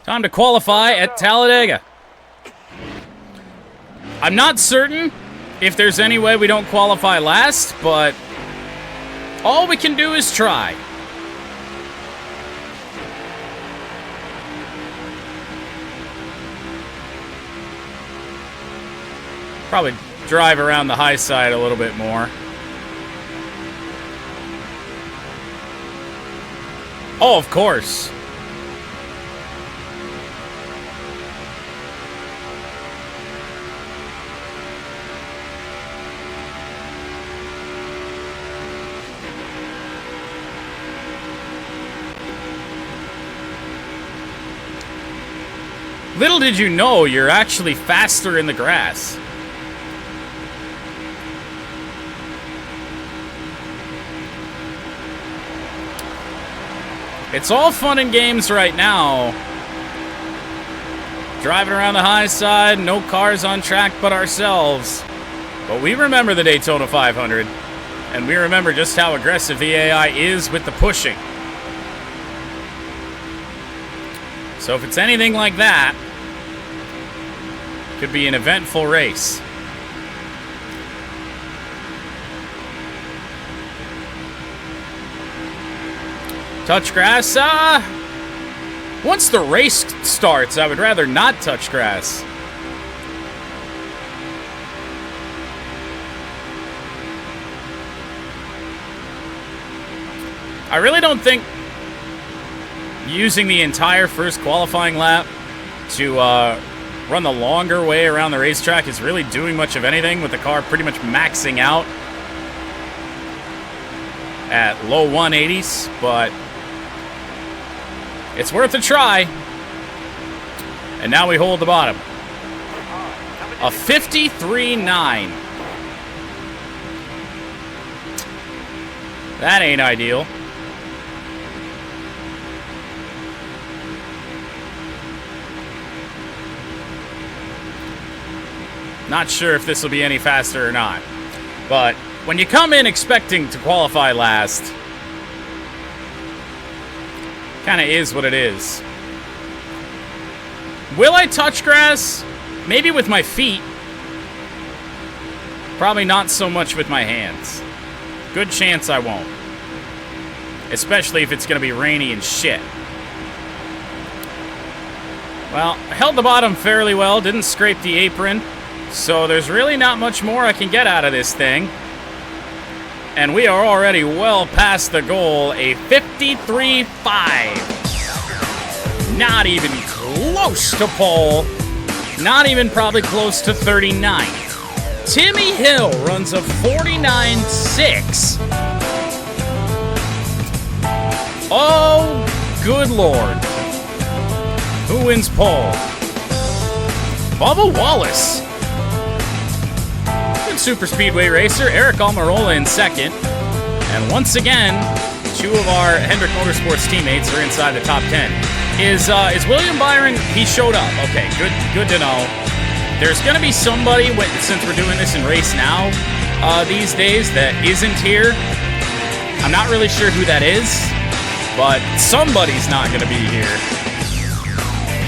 Time to qualify at Talladega. I'm not certain if there's any way we don't qualify last, but all we can do is try. Probably drive around the high side a little bit more. Oh, of course. Little did you know, you're actually faster in the grass. It's all fun and games right now. Driving around the high side, no cars on track but ourselves. But we remember the Daytona 500, and we remember just how aggressive the AI is with the pushing. So if it's anything like that, it could be an eventful race. Touch grass? Once the race starts, I would rather not touch grass. I really don't think using the entire first qualifying lap to run the longer way around the racetrack is really doing much of anything, with the car pretty much maxing out at low 180s, but it's worth a try. And now we hold the bottom. A 53.9. That ain't ideal. Not sure if this will be any faster or not. But when you come in expecting to qualify last, kind of is what it is. Will I touch grass? Maybe with my feet. Probably not so much with my hands. Good chance I won't. Especially if it's going to be rainy and shit. Well, I held the bottom fairly well. Didn't scrape the apron. So there's really not much more I can get out of this thing. And we are already well past the goal, a 53.5. Not even close to pole. Not even probably close to 39. Timmy Hill runs a 49.6. Oh, good Lord. Who wins pole? Bubba Wallace. Super Speedway racer Eric Almirola in second, and once again, two of our Hendrick Motorsports teammates are inside the top 10. Is William Byron? He showed up. Okay, good to know. There's going to be somebody, since we're doing this in Race Now these days, that isn't here. I'm not really sure who that is, but somebody's not going to be here.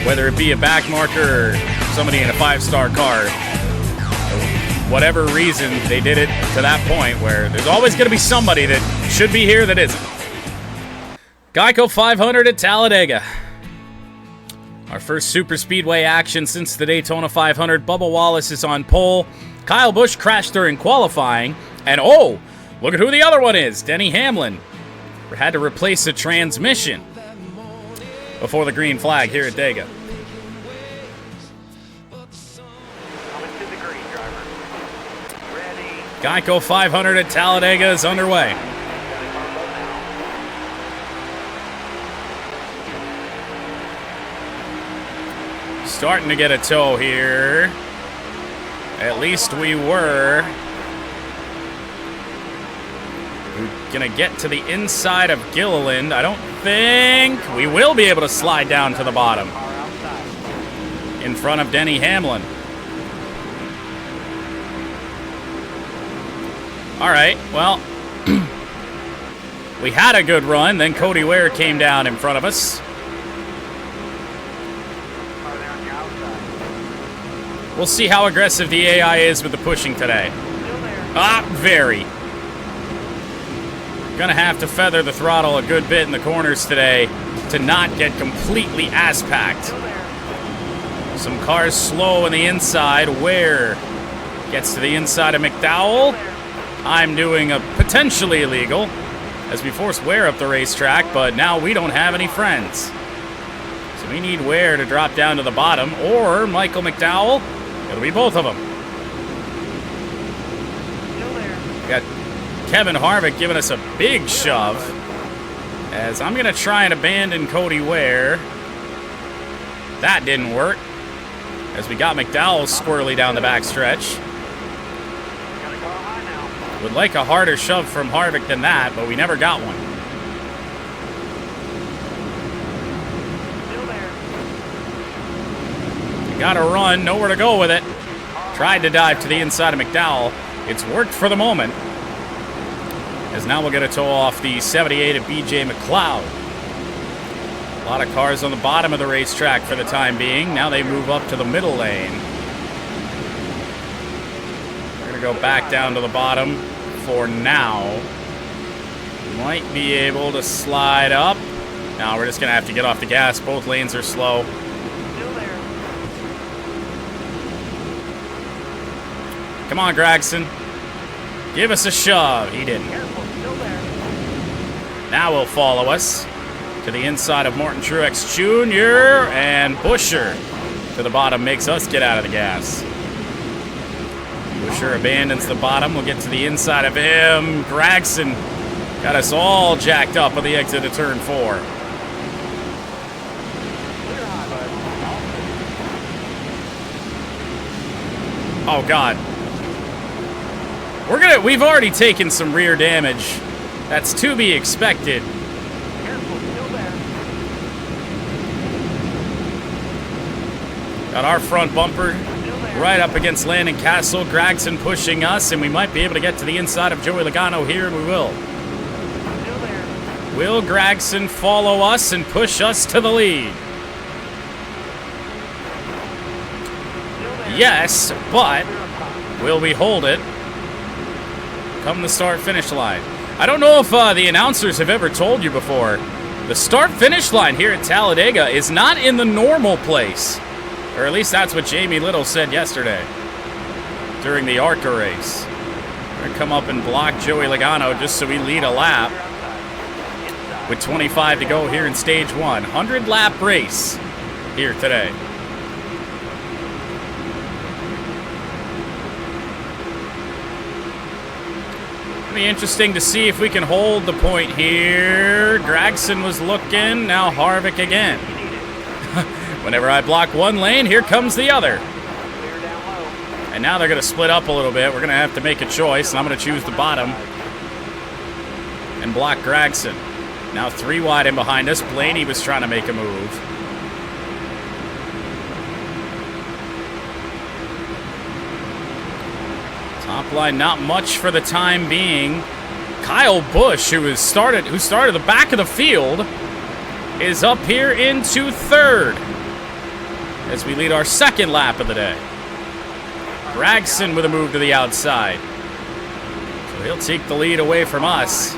Whether it be a back marker or somebody in a 5-star car. Whatever reason they did it to that point where there's always going to be somebody that should be here that isn't. Geico 500 at Talladega. Our first super speedway action since the Daytona 500. Bubba Wallace is on pole. Kyle Busch crashed during qualifying. And oh, look at who the other one is. Denny Hamlin had to replace a transmission before the green flag here at Dega. Geico 500 at Talladega is underway. Starting to get a tow here. At least we were. We're gonna get to the inside of Gilliland. I don't think we will be able to slide down to the bottom. In front of Denny Hamlin. All right, well, we had a good run, then Cody Ware came down in front of us. We'll see how aggressive the AI is with the pushing today. Very. Gonna have to feather the throttle a good bit in the corners today to not get completely ass-packed. Some cars slow on the inside. Ware gets to the inside of McDowell. I'm doing a potentially illegal as we force Ware up the racetrack, but now we don't have any friends. So we need Ware to drop down to the bottom, or Michael McDowell. It'll be both of them. We got Kevin Harvick giving us a big shove, as I'm going to try and abandon Cody Ware. That didn't work, as we got McDowell squirrely down the backstretch. Would like a harder shove from Harvick than that, but we never got one. You gotta run, nowhere to go with it. Tried to dive to the inside of McDowell. It's worked for the moment, as now we'll get a tow off the 78 of BJ McLeod. A lot of cars on the bottom of the racetrack for the time being. Now they move up to the middle lane. We're gonna go back down to the bottom for now. Might be able to slide up. Now we're just gonna have to get off the gas. Both lanes are slow. Come on, Gragson. Give us a shove. He didn't. Now will follow us to the inside of Martin Truex Jr. and Buescher to the bottom makes us get out of the gas. Buescher abandons the bottom. We'll get to the inside of him. Gragson got us all jacked up on the exit of turn 4. Oh God. We've already taken some rear damage. That's to be expected. Got our front bumper right up against Landon Castle. Gragson pushing us, and we might be able to get to the inside of Joey Logano here, and we will. Will Gragson follow us and push us to the lead? Yes, but will we hold it come the start-finish line? I don't know if the announcers have ever told you before. The start-finish line here at Talladega is not in the normal place. Or at least that's what Jamie Little said yesterday during the ARCA race. We're going to come up and block Joey Logano just so we lead a lap with 25 to go here in stage 1. 100-lap race here today. It'll be interesting to see if we can hold the point here. Gragson was looking, now Harvick again. Whenever I block one lane, here comes the other. And now they're going to split up a little bit. We're going to have to make a choice, and I'm going to choose the bottom and block Gragson. Now 3 wide in behind us. Blaney was trying to make a move. Top line, not much for the time being. Kyle Busch, who started the back of the field, is up here into 3rd as we lead our 2nd lap of the day. Gragson with a move to the outside. So he'll take the lead away from us.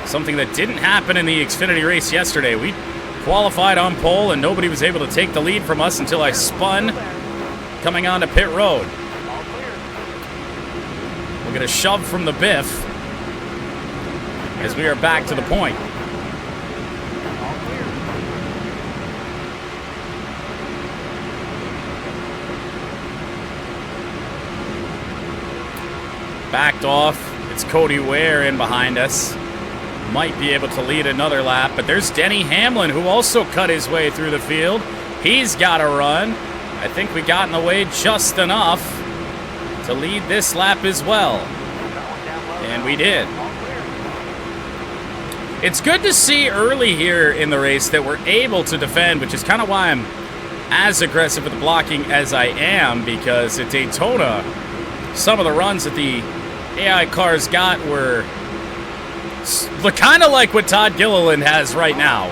Something that didn't happen in the Xfinity race yesterday. We qualified on pole and nobody was able to take the lead from us until I spun coming onto pit road. We'll get a shove from the Biff as we are back to the point. Backed off. It's Cody Ware in behind us. Might be able to lead another lap, but there's Denny Hamlin, who also cut his way through the field. He's got to run. I think we got in the way just enough to lead this lap as well. And we did. It's good to see early here in the race that we're able to defend, which is kind of why I'm as aggressive with the blocking as I am, because at Daytona, some of the runs that the AI cars got were kind of like what Todd Gilliland has right now.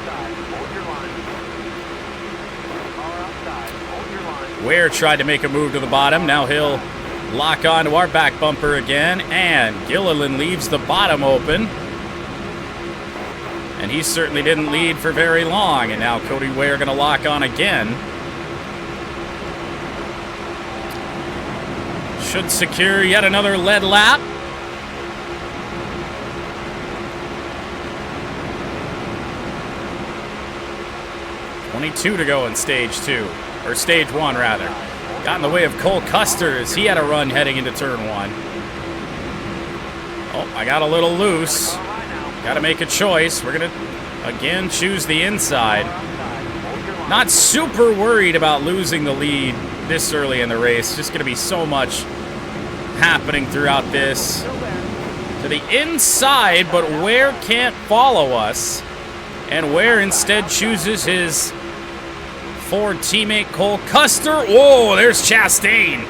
Ware tried to make a move to the bottom. Now he'll lock onto our back bumper again. And Gilliland leaves the bottom open. And he certainly didn't lead for very long. And now Cody Ware going to lock on again. Should secure yet another lead lap. .22 to go in stage 2. Or stage 1, rather. Got in the way of Cole Custer as he had a run heading into turn 1. Oh, I got a little loose. Got to make a choice. We're going to, again, choose the inside. Not super worried about losing the lead this early in the race. Just going to be so much happening throughout this. To the inside, but Ware can't follow us. And Ware instead chooses his Ford teammate Cole Custer. Whoa, there's Chastain.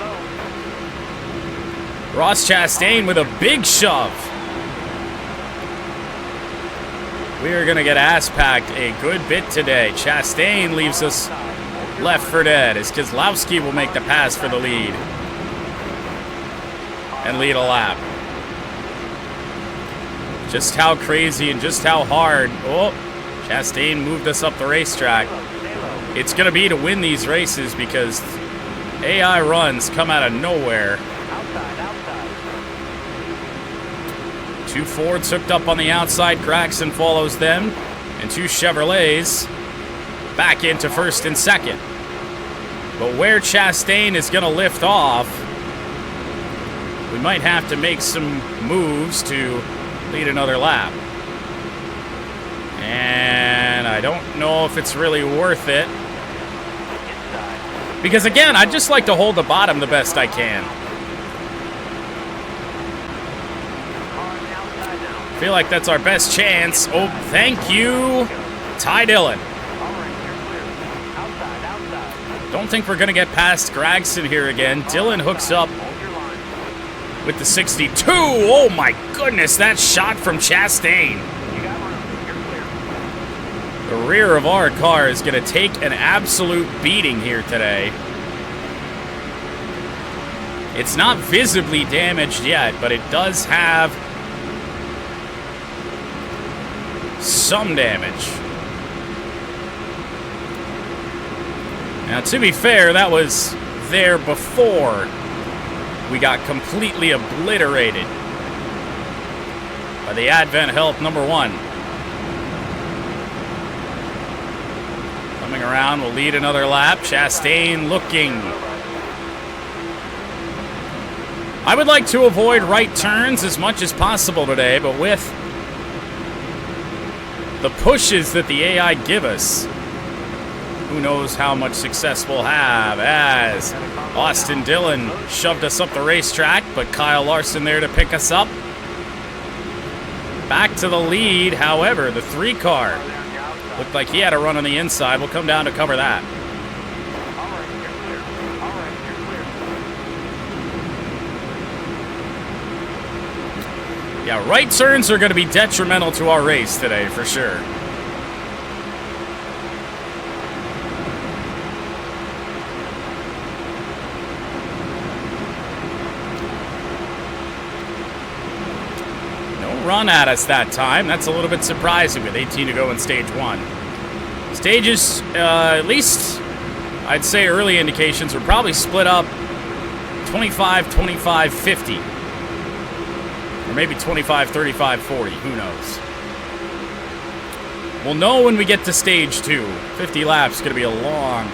Ross Chastain with a big shove. We are going to get ass-packed a good bit today. Chastain leaves us left for dead as Keselowski will make the pass for the lead. And lead a lap. Just how crazy and just how hard. Oh, Chastain moved us up the racetrack. It's going to be to win these races because AI runs come out of nowhere. Two Fords hooked up on the outside. Gragson follows them. And two Chevrolets back into first and second. But where Chastain is going to lift off, we might have to make some moves to lead another lap. And I don't know if it's really worth it. Because again, I'd just like to hold the bottom the best I can. Feel like that's our best chance. Oh, thank you, Ty Dillon. Don't think we're going to get past Gragson here again. Dillon hooks up with the 62. Oh my goodness, that shot from Chastain. The rear of our car is going to take an absolute beating here today. It's not visibly damaged yet, but it does have some damage. Now, to be fair, that was there before we got completely obliterated by the Advent Health #1. Coming around, will lead another lap. Chastain looking. I would like to avoid right turns as much as possible today, but with the pushes that the AI give us, who knows how much success we'll have, as Austin Dillon shoved us up the racetrack, but Kyle Larson there to pick us up. Back to the lead, however, the 3 car looked like he had a run on the inside. We'll come down to cover that. Yeah, right turns are going to be detrimental to our race today, for sure. No run at us that time. That's a little bit surprising with 18 to go in stage 1. Stages, at least I'd say early indications, are probably split up 25, 25, 50. Or maybe 25, 35, 40. Who knows? We'll know when we get to stage 2. 50 laps is going to be a long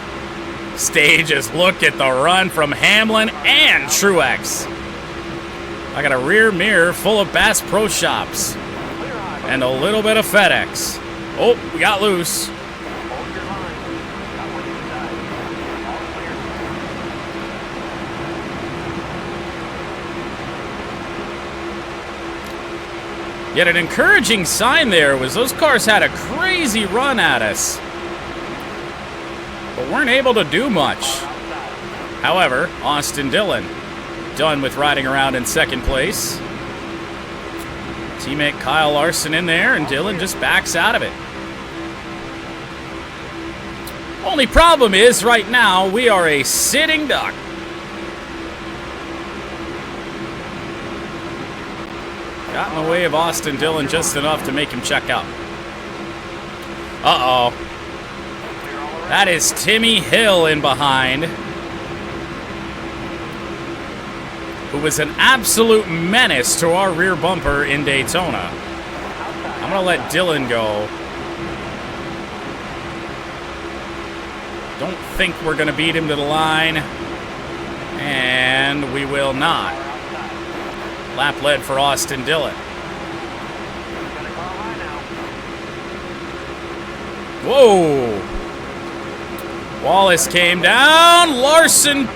stage. As look at the run from Hamlin and Truex. I got a rear mirror full of Bass Pro Shops. And a little bit of FedEx. Oh, we got loose. Yet an encouraging sign there was those cars had a crazy run at us, but weren't able to do much. However, Austin Dillon done with riding around in second place. Teammate Kyle Larson in there, and Dillon just backs out of it. Only problem is, right now, we are a sitting duck. Got in the way of Austin Dillon just enough to make him check out. Uh-oh. That is Timmy Hill in behind, who was an absolute menace to our rear bumper in Daytona. I'm going to let Dillon go. Don't think we're going to beat him to the line. And we will not. Lap lead for Austin Dillon. Whoa! Wallace came down. Larson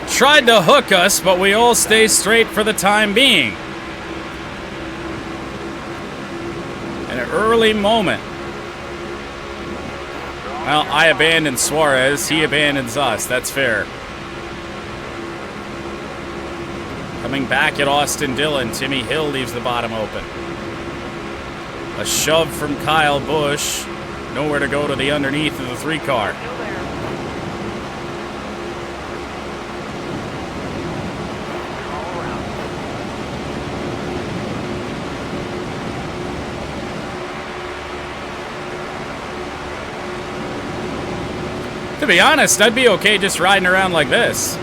tried to hook us, but we all stay straight for the time being. An early moment. Well, I abandoned Suarez. He abandons us. That's fair. Coming back at Austin Dillon, Timmy Hill leaves the bottom open. A shove from Kyle Busch. Nowhere to go to the underneath of the 3-car. To be honest, I'd be okay just riding around like this.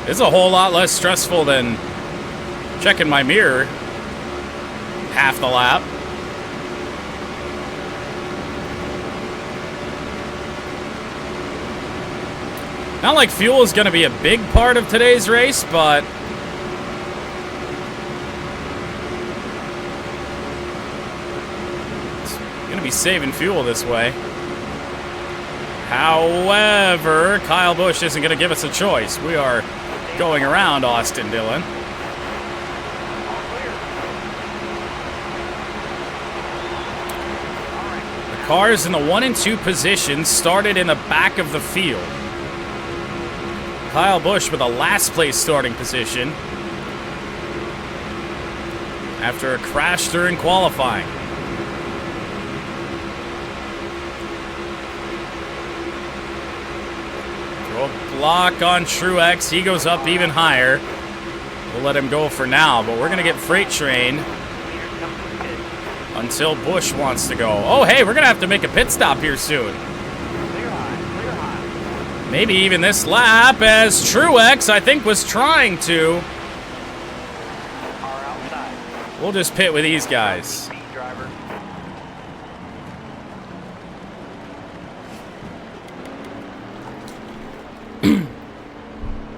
It's a whole lot less stressful than checking my mirror half the lap. Not like fuel is going to be a big part of today's race, but it's going to be saving fuel this way. However, Kyle Busch isn't going to give us a choice. We are going around Austin Dillon. The cars in the 1 and 2 positions started in the back of the field. Kyle Busch with a last place starting position after a crash during qualifying. Throw a block on Truex. He goes up even higher. We'll let him go for now, but we're going to get freight train until Busch wants to go. Oh, hey, we're going to have to make a pit stop here soon. Maybe even this lap, as Truex, I think, was trying to. We'll just pit with these guys.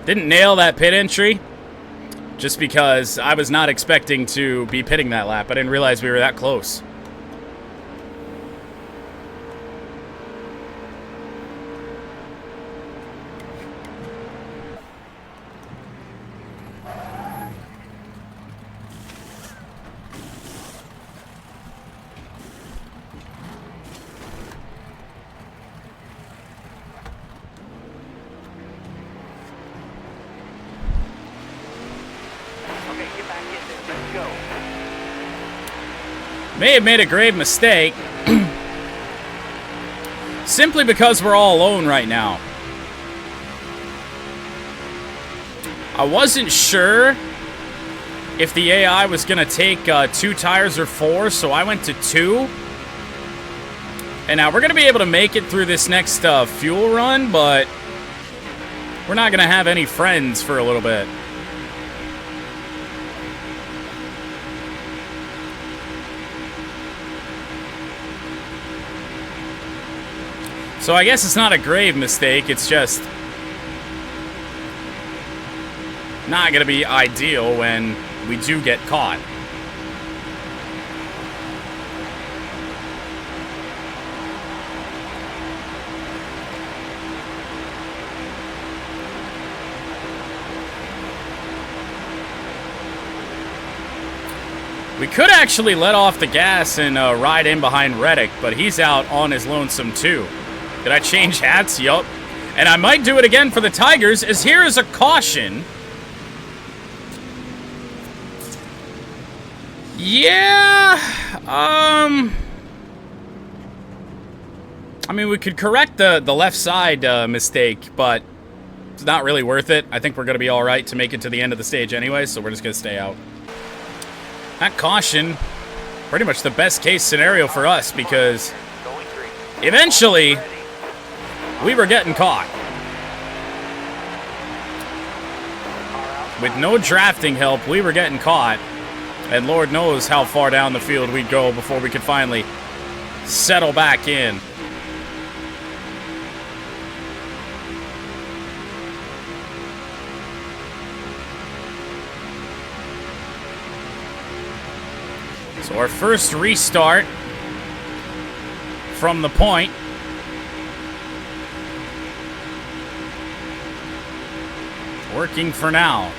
Didn't nail that pit entry, just because I was not expecting to be pitting that lap. I didn't realize we were that close. May have made a grave mistake simply because we're all alone right now. I wasn't sure if the AI was going to take 2 tires or 4, so I went to 2. And now we're going to be able to make it through this next fuel run, but we're not going to have any friends for a little bit. So I guess it's not a grave mistake, it's just not going to be ideal when we do get caught. We could actually let off the gas and ride in behind Reddick, but he's out on his lonesome too. Did I change hats? Yup. And I might do it again for the Tigers, as here is a caution. Yeah, I mean, we could correct the left side mistake, but it's not really worth it. I think we're going to be all right to make it to the end of the stage anyway, so we're just going to stay out. That caution, pretty much the best case scenario for us, because eventually we were getting caught. With no drafting help, we were getting caught, and Lord knows how far down the field we'd go before we could finally settle back in. So our first restart from the point. Working for now.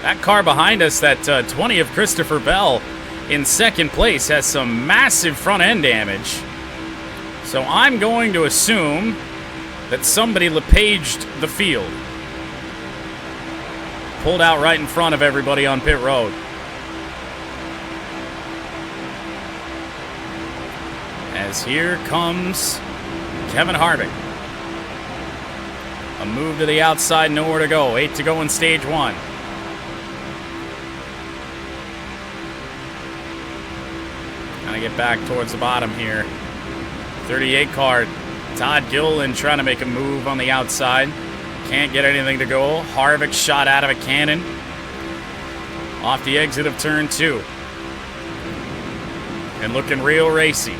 That car behind us, that 20 of Christopher Bell in second place, has some massive front end damage. So I'm going to assume that somebody LePaged the field. Pulled out right in front of everybody on pit road. As here comes Kevin Harvick. A move to the outside, nowhere to go. 8 to go in stage 1. Trying to get back towards the bottom here. 38 car, Todd Gilliland trying to make a move on the outside. Can't get anything to go. Harvick shot out of a cannon. Off the exit of turn 2. And looking real racy.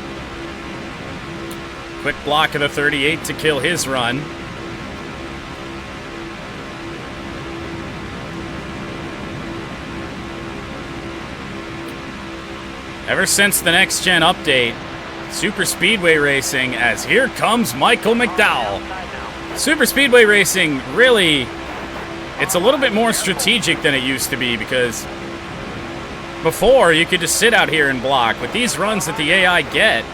Quick block of the 38 to kill his run. Ever since the Next Gen update, Super Speedway Racing, as here comes Michael McDowell. Super Speedway Racing, really, it's a little bit more strategic than it used to be, because before you could just sit out here and block. With these runs that the AI get,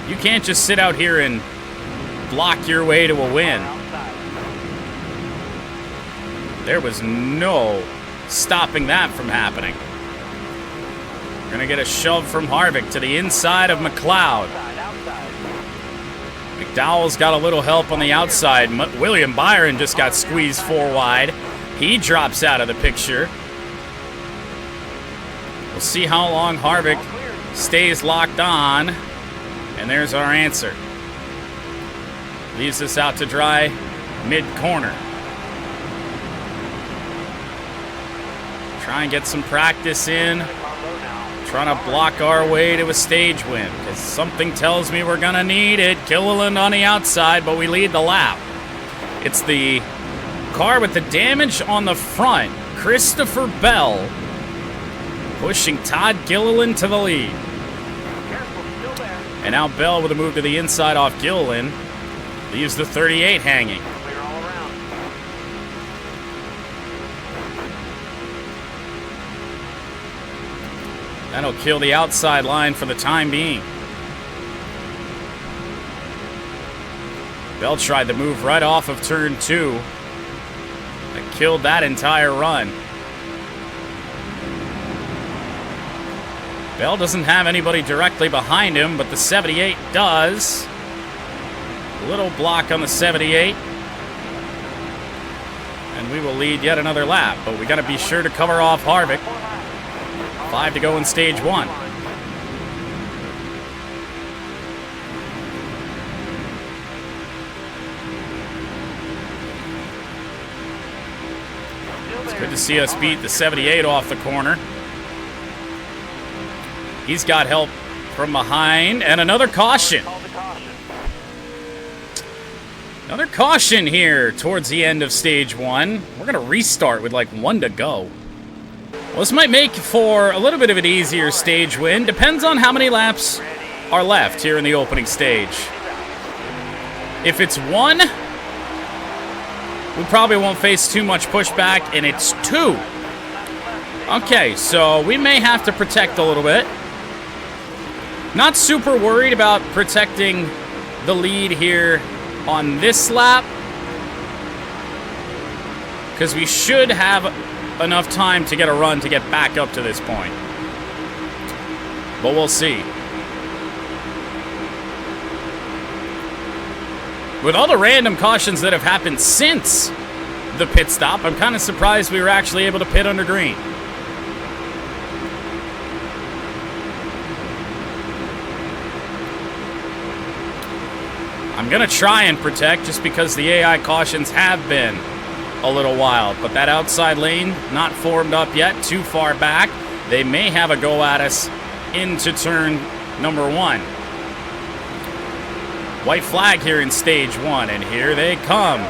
you can't just sit out here and block your way to a win. There was no stopping that from happening. We're going to get a shove from Harvick to the inside of McLeod. McDowell's got a little help on the outside. William Byron just got squeezed 4 wide. He drops out of the picture. We'll see how long Harvick stays locked on. And there's our answer. Leaves us out to dry mid-corner. Try and get some practice in. Trying to block our way to a stage win, because something tells me we're going to need it. Gilliland on the outside, but we lead the lap. It's the car with the damage on the front, Christopher Bell, pushing Todd Gilliland to the lead. And now Bell with a move to the inside off Gilliland. Leaves the 38 hanging. That'll kill the outside line for the time being. Bell tried to move right off of turn 2. That killed that entire run. Bell doesn't have anybody directly behind him, but the 78 does. A little block on the 78. And we will lead yet another lap, but we got to be sure to cover off Harvick. 5 to go in stage 1. It's good to see us beat the 78 off the corner. He's got help from behind, and another caution. Another caution here towards the end of stage 1. We're going to restart with like 1 to go. Well, this might make for a little bit of an easier stage win. Depends on how many laps are left here in the opening stage. If it's 1, we probably won't face too much pushback, and it's 2. Okay, so we may have to protect a little bit. Not super worried about protecting the lead here on this lap, because we should have enough time to get a run to get back up to this point. but we'll see. With all the random cautions that have happened since the pit stop, I'm kind of surprised we were actually able to pit under green. I'm going to try and protect just because the AI cautions have been a little wild. But that outside lane, not formed up yet, too far back. They may have a go at us into turn number 1. White flag here in stage 1, and here they come.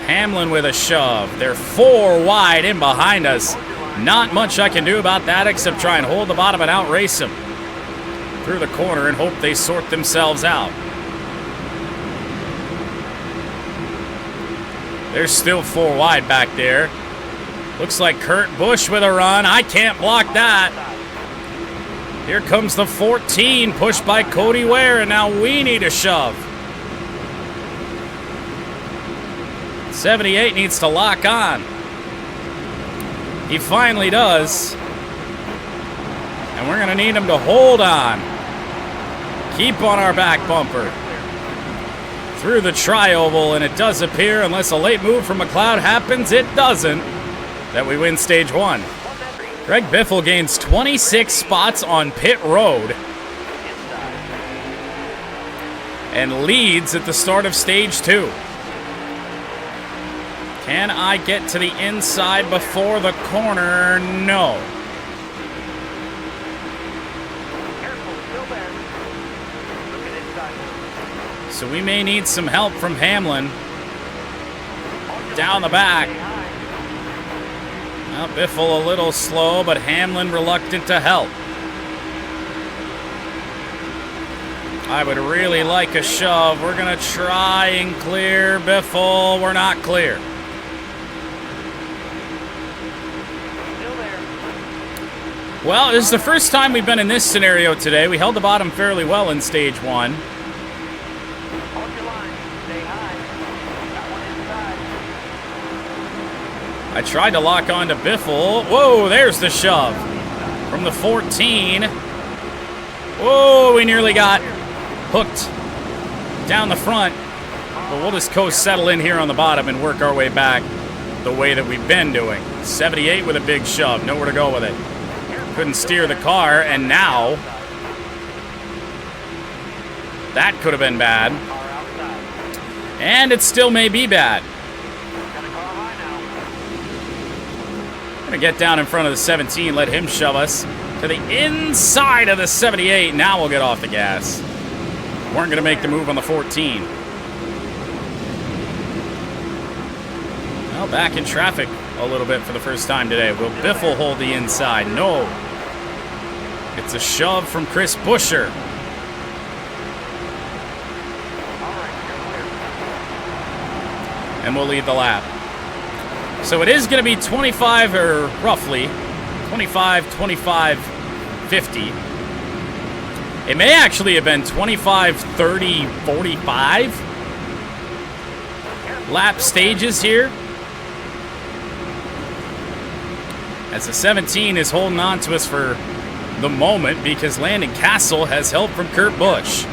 Hamlin with a shove. They're 4 wide in behind us. Not much I can do about that except try and hold the bottom and outrace them through the corner and hope they sort themselves out. They're still 4 wide back there. Looks like Kurt Busch with a run. I can't block that. Here comes the 14, pushed by Cody Ware, and now we need a shove. 78 needs to lock on. He finally does. And we're going to need him to hold on. Keep on our back bumper. Through the tri-oval, and it does appear, unless a late move from McLeod happens, it doesn't, that we win stage 1. Greg Biffle gains 26 spots on pit road and leads at the start of stage 2. Can I get to the inside before the corner? No. So we may need some help from Hamlin down the back. Well, Biffle a little slow, but Hamlin reluctant to help. I would really like a shove. We're going to try and clear Biffle. We're not clear. Well, this is the first time we've been in this scenario today. We held the bottom fairly well in stage 1. I tried to lock onto Biffle. Whoa, there's the shove from the 14. Whoa, we nearly got hooked down the front. But we'll just coast settle in here on the bottom and work our way back the way that we've been doing. 78 with a big shove, nowhere to go with it. Couldn't steer the car, and now that could have been bad. And it still may be bad. Get down in front of the 17, let him shove us to the inside of the 78. Now we'll get off the gas. Weren't going to make the move on the 14. Well, back in traffic a little bit for the first time today. Will Biffle hold the inside? No. It's a shove from Chris Buescher. And we'll lead the lap. So it is going to be 25, or roughly 25, 25, 50. It may actually have been 25, 30, 45 lap stages here. As the 17 is holding on to us for the moment because Landon Castle has help from Kurt Busch.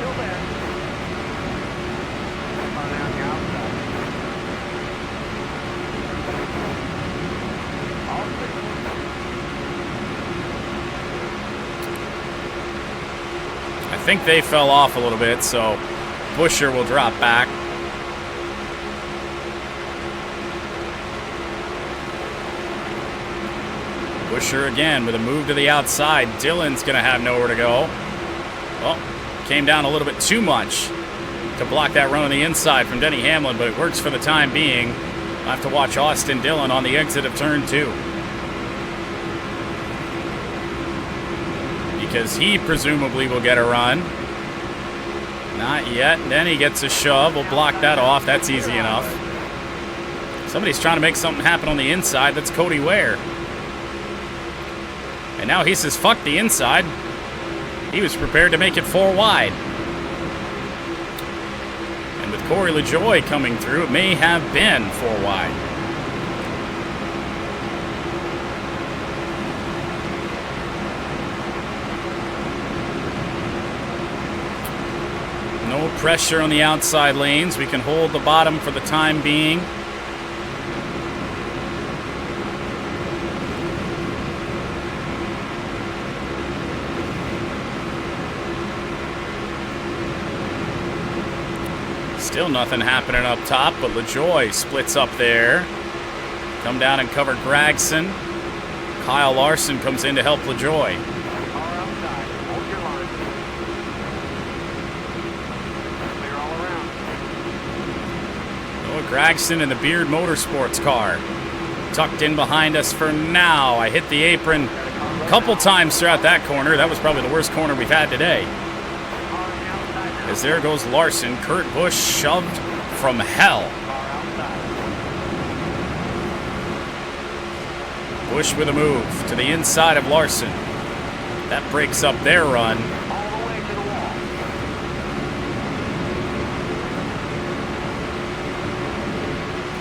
I think they fell off a little bit, so Buescher will drop back. Buescher again with a move to the outside. Dillon's going to have nowhere to go. Well, came down a little bit too much to block that run on the inside from Denny Hamlin, but it works for the time being. I'll have to watch Austin Dillon on the exit of turn 2. Because he presumably will get a run. Not yet. Then he gets a shove. We'll block that off. That's easy enough. Somebody's trying to make something happen on the inside. That's Cody Ware. And now he says, fuck the inside. He was prepared to make it 4 wide. And with Corey LaJoie coming through, it may have been 4 wide. pressure on the outside lanes. We can hold the bottom for the time being. Still nothing happening up top, but LaJoie splits up there. Come down and cover Gragson. Kyle Larson comes in to help LaJoie. Noah Gragson in the Beard Motorsports car. Tucked in behind us for now. I hit the apron a couple times throughout that corner. That was probably the worst corner we've had today. As there goes Larson. Kurt Busch shoved from hell. Busch with a move to the inside of Larson. That breaks up their run.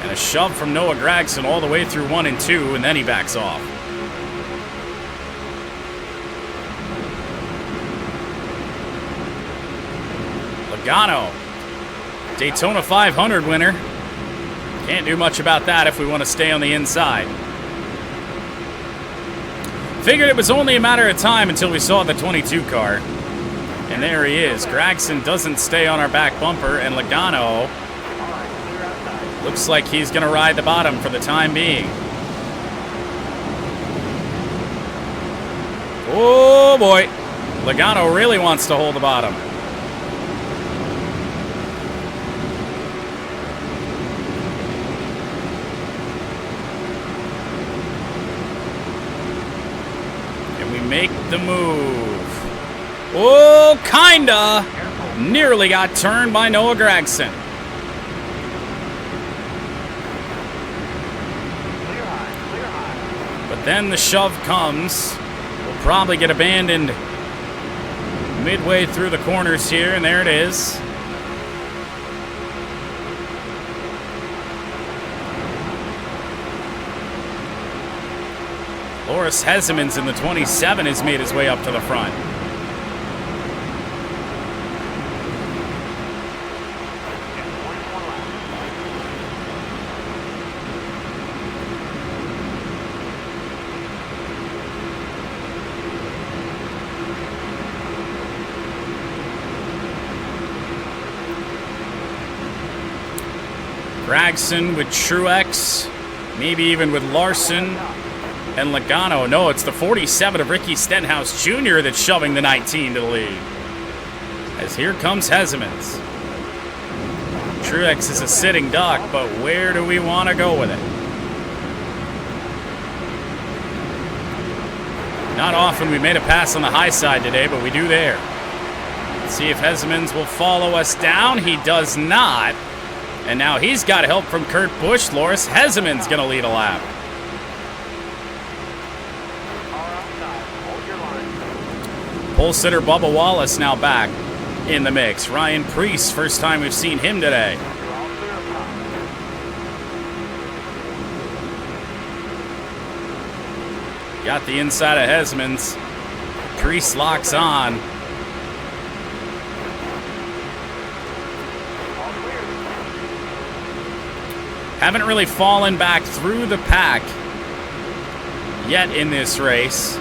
And a shove from Noah Gragson all the way through 1 and 2, and then he backs off. Logano, Daytona 500 winner. Can't do much about that if we want to stay on the inside. Figured it was only a matter of time until we saw the 22 car. And there he is. Gragson doesn't stay on our back bumper, and Logano looks like he's going to ride the bottom for the time being. Oh boy. Logano really wants to hold the bottom. Make the move. Oh, kinda. Nearly got turned by Noah Gragson. But then the shove comes. We'll probably get abandoned midway through the corners here, and there it is. Loris Hesemans in the 27 has made his way up to the front. Gragson with Truex, maybe even with Larson. And Logano, no, it's the 47 of Ricky Stenhouse Jr. that's shoving the 19 to the lead. As here comes Hesemans. Truex is a sitting duck, but where do we want to go with it? Not often we made a pass on the high side today, but we do there. Let's see if Hesemans will follow us down. He does not. And now he's got help from Kurt Busch. Loris Hesemans going to lead a lap. Pole sitter Bubba Wallace now back in the mix. Ryan Preece, first time we've seen him today. Got the inside of Hesemans. Preece locks on. Haven't really fallen back through the pack yet in this race.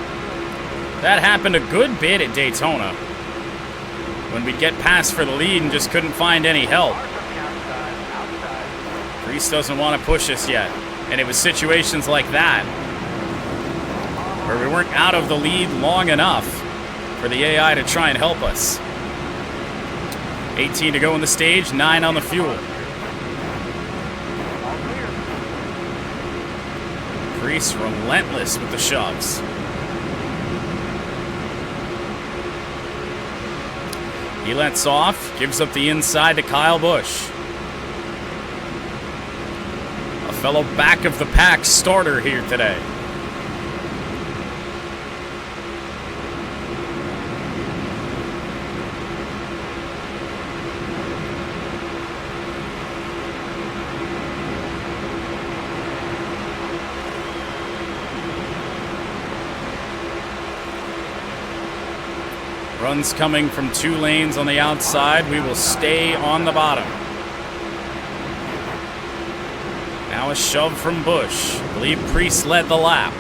That happened a good bit at Daytona when we'd get past for the lead and just couldn't find any help. Preece doesn't want to push us yet. And it was situations like that where we weren't out of the lead long enough for the AI to try and help us. 18 to go in the stage, 9 on the fuel. Preece relentless with the shoves. He lets off, gives up the inside to Kyle Busch. A fellow back of the pack starter here today. Runs coming from 2 lanes on the outside. We will stay on the bottom. Now a shove from Busch. I believe Priest led the lap.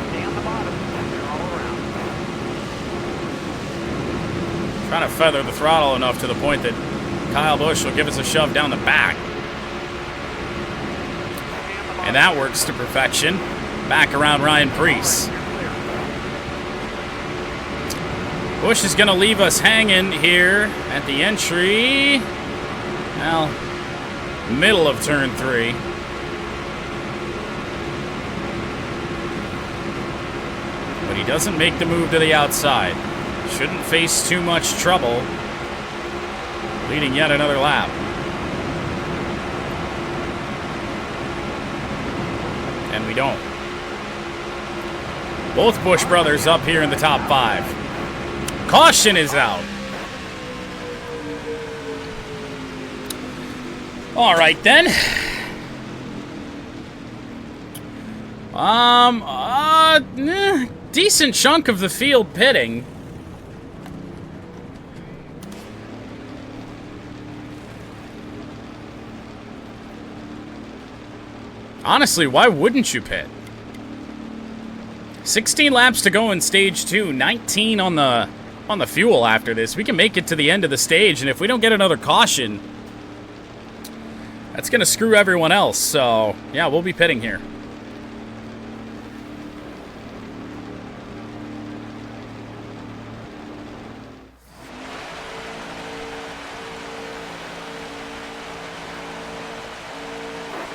Stay on the bottom. You're all around. Trying to feather the throttle enough to the point that Kyle Busch will give us a shove down the back. And that works to perfection. Back around Ryan Priest. Busch is going to leave us hanging here at the entry. Well, middle of turn 3. But he doesn't make the move to the outside. Shouldn't face too much trouble. Leading yet another lap. And we don't. Both Busch brothers up here in the top 5. Caution is out. All right then. Decent chunk of the field pitting. Honestly, why wouldn't you pit? 16 laps to go in stage 2, 19 on the fuel after this. We can make it to the end of the stage, and if we don't get another caution, that's going to screw everyone else. So, yeah, we'll be pitting here.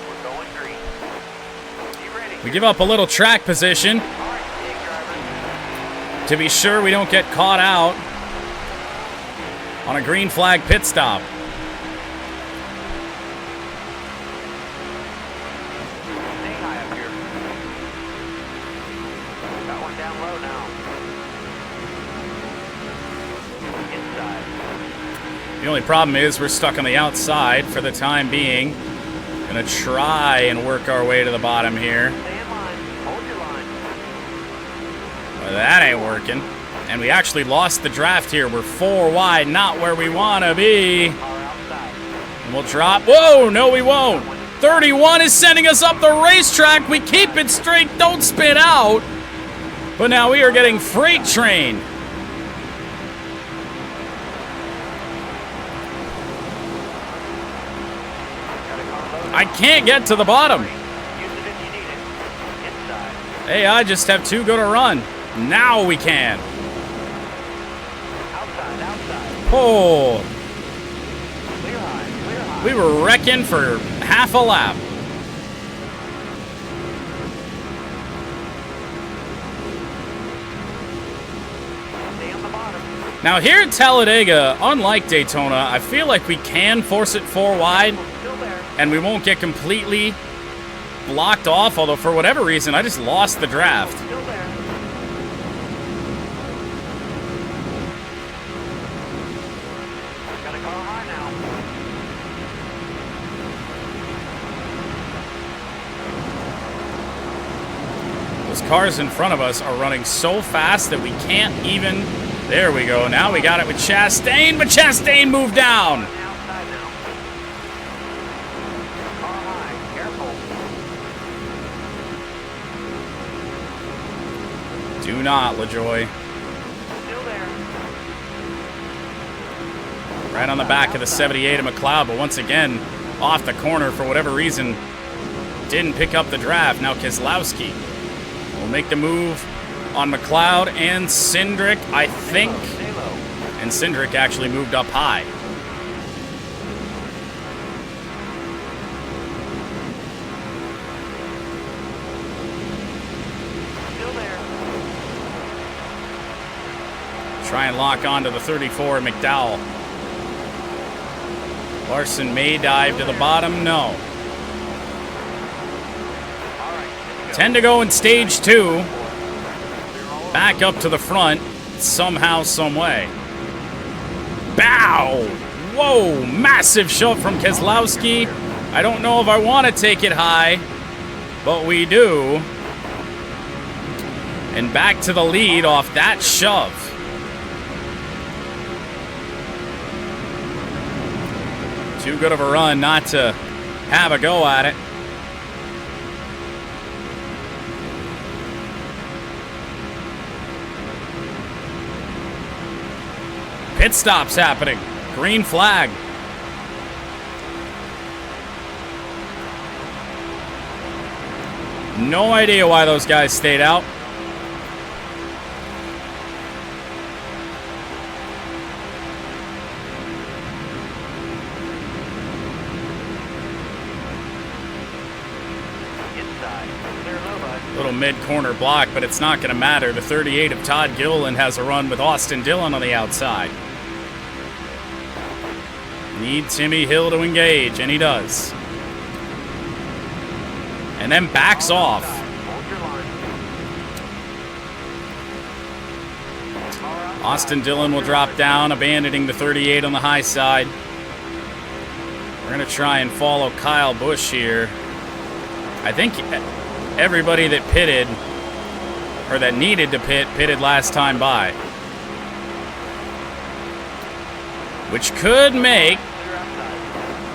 We're going green. Be ready. We give up a little track position All right, big driver. to be sure we don't get caught out on a green flag pit stop. Stay high up here. Got one down low now. Inside. The only problem is we're stuck on the outside for the time being. Gonna try and work our way to the bottom here. Stay in line. Hold your line. Well, that ain't working. And we actually lost the draft here. We're 4 wide, not where we want to be. Car outside. And we'll drop. Whoa, no we won't. 31 is sending us up the racetrack. We keep it straight, don't spin out. But now we are getting freight trained. I can't get to the bottom. Use it if you need it. Inside. Hey, I just have 2 go to run. Now we can. Outside, outside. Oh, Clear high, clear high. we were wrecking for half a lap. Stay on the bottom. Now here at Talladega, unlike Daytona, I feel like we can force it 4 wide Still there. and we won't get completely blocked off, although for whatever reason, I just lost the draft. Still there. Got a car high now. Those cars in front of us are running so fast that we can't even... There we go. Now we got it with Chastain, but Chastain moved down. On the outside now. Car high. Careful. Do not, LaJoy. Still there. Right on the back of the 78 of McLeod, but once again, off the corner for whatever reason. Didn't pick up the draft. Now Keselowski will make the move on McLeod and Cindric, I think. Stay low. And Cindric actually moved up high. Still there. Try and lock onto the 34 McDowell. Larson may dive to the bottom. No. All right. 10 to go in stage 2. Back up to the front somehow, some way. Bow! Whoa! Massive shove from Keselowski. I don't know if I want to take it high, but we do. And back to the lead off that shove. Too good of a run not to have a go at it. Pit stop's happening. Green flag. No idea why those guys stayed out. Little mid-corner block, but it's not going to matter. The 38 of Todd Gilliland has a run with Austin Dillon on the outside. Need Timmy Hill to engage, and he does. And then backs off. Austin Dillon will drop down, abandoning the 38 on the high side. We're going to try and follow Kyle Busch here. I think everybody that pitted, or that needed to pit, pitted last time by. Which could make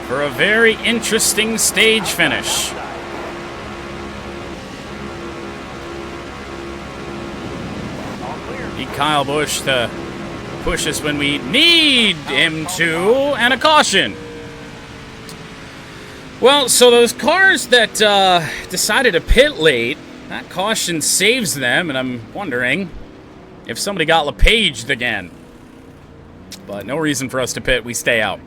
for a very interesting stage finish. Need Kyle Busch to push us when we need him to, and a caution. Well, so those cars that decided to pit late, that caution saves them, and I'm wondering if somebody got LePaged again. But no reason for us to pit, we stay out.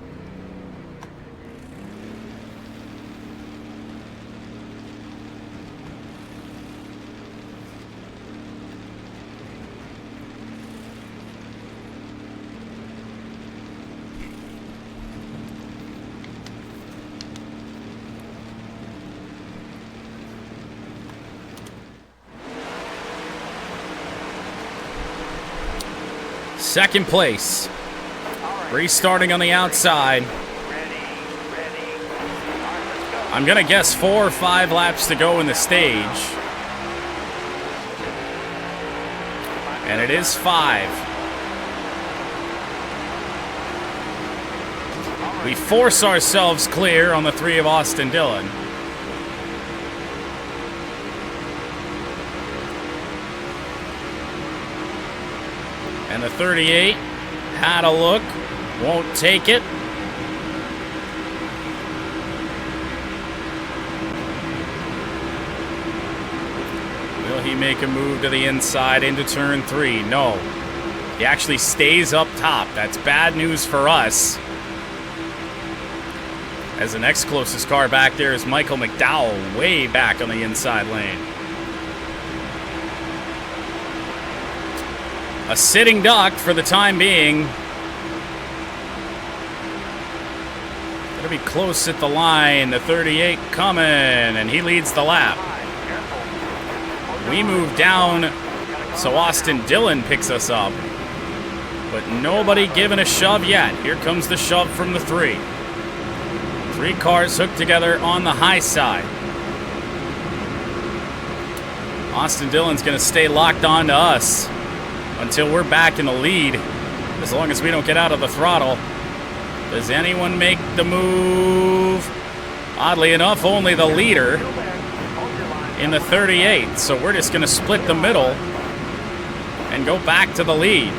Second place. Restarting on the outside. I'm going to guess 4 or 5 laps to go in the stage. And it is 5. We force ourselves clear on the 3 of Austin Dillon. And the 38 had a look, won't take it. Will he make a move to the inside into turn 3? No. He actually stays up top. That's bad news for us. As the next closest car back there is Michael McDowell, way back on the inside lane. A sitting duck for the time being. Gonna be close at the line. The 38 coming, and he leads the lap. We move down, so Austin Dillon picks us up. But nobody giving a shove yet. Here comes the shove from the 3. 3 cars hooked together on the high side. Austin Dillon's gonna stay locked on to us until we're back in the lead, as long as we don't get out of the throttle. Does anyone make the move? Oddly enough, only the leader in the 38. So we're just going to split the middle and go back to the lead.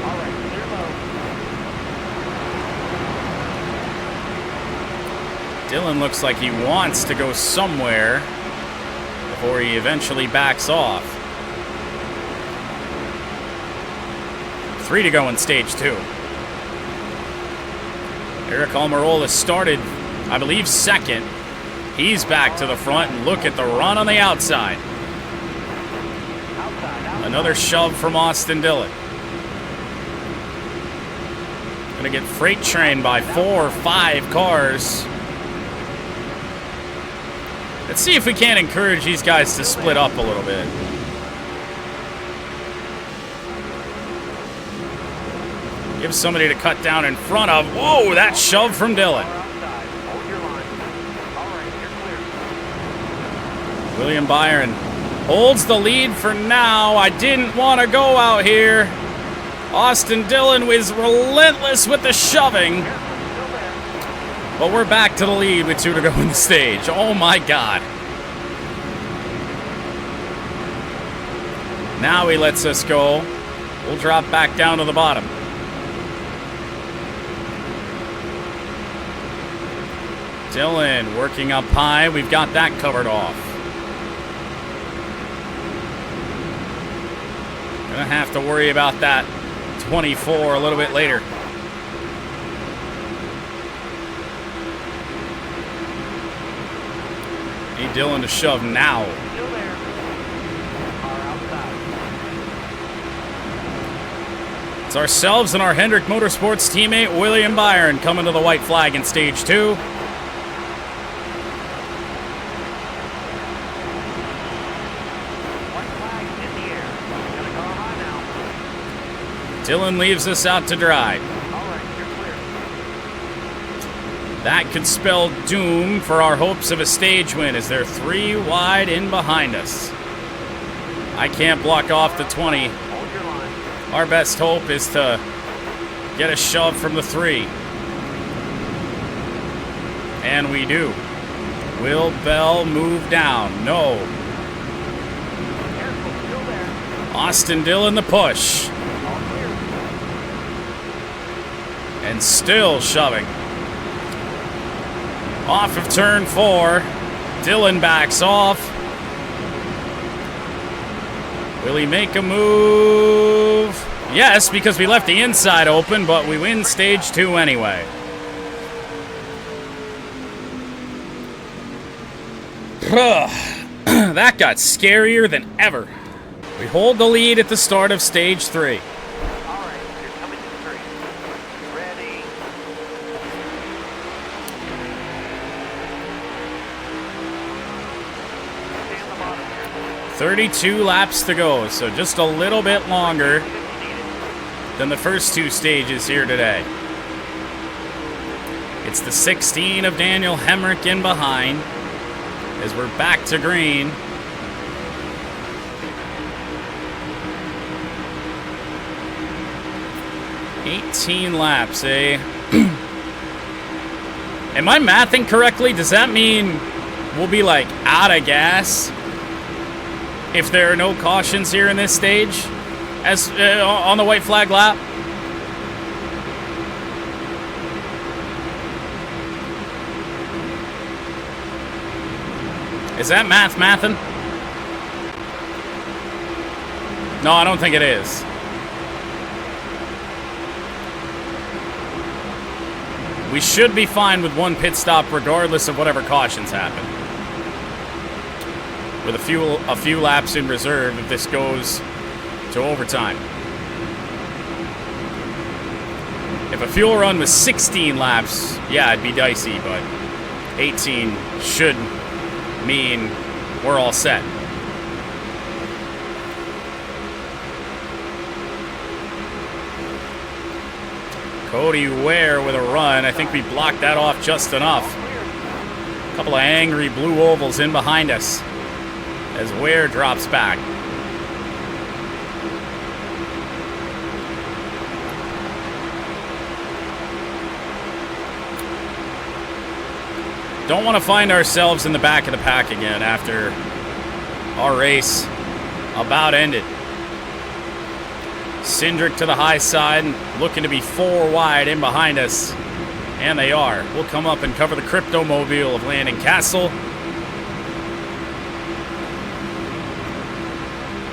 Dillon looks like he wants to go somewhere before he eventually backs off. 3 to go in stage 2. Eric Almirola started, I believe, second. He's back to the front, and look at the run on the outside. Another shove from Austin Dillon. Gonna get freight trained by 4 or 5 cars. Let's see if we can't encourage these guys to split up a little bit. Give somebody to cut down in front of. Whoa, that shove from Dillon. William Byron holds the lead for now. I didn't want to go out here. Austin Dillon was relentless with the shoving. But we're back to the lead with 2 to go in the stage. Oh my God. Now he lets us go. We'll drop back down to the bottom. Dylan working up high. We've got that covered off. Gonna have to worry about that 24 a little bit later. Need Dylan to shove now. Still there. Car outside. It's ourselves and our Hendrick Motorsports teammate William Byron coming to the white flag in stage 2. White flag in the air. Got a car high now. Dylan leaves us out to dry. All right, you're clear. That could spell doom for our hopes of a stage win as they're 3 wide in behind us. I can't block off the 20. Hold your line. Our best hope is to get a shove from the 3. And we do. Will Bell move down? No. Careful, still there. Austin Dillon the push. All clear. And still shoving. Off of turn 4. Dillon backs off. Will he make a move? Yes, because we left the inside open, but we win stage 2 anyway. That got scarier than ever. We hold the lead at the start of stage 3. All right, you're coming to 3. Ready. Stay on the bottom here. 32 laps to go, so just a little bit longer If you need it. than the first 2 stages here today. It's the 16 of Daniel Hemrick in behind as we're back to green. $18 laps, eh? Am I mathing correctly? Does that mean we'll be like out of gas if there are no cautions here in this stage as on the white flag lap? Is that mathin'? No, I don't think it is. We should be fine with 1 pit stop regardless of whatever cautions happen. With a few laps in reserve if this goes to overtime. If a fuel run was 16 laps, yeah, it'd be dicey, but 18 should mean we're all set. Cody Ware with a run. I think we blocked that off just enough. A couple of angry blue ovals in behind us as Ware drops back. Don't want to find ourselves in the back of the pack again after our race about ended. Cindric to the high side, looking to be 4 wide in behind us. And they are. We'll come up and cover the Crypto-mobile of Landon Castle.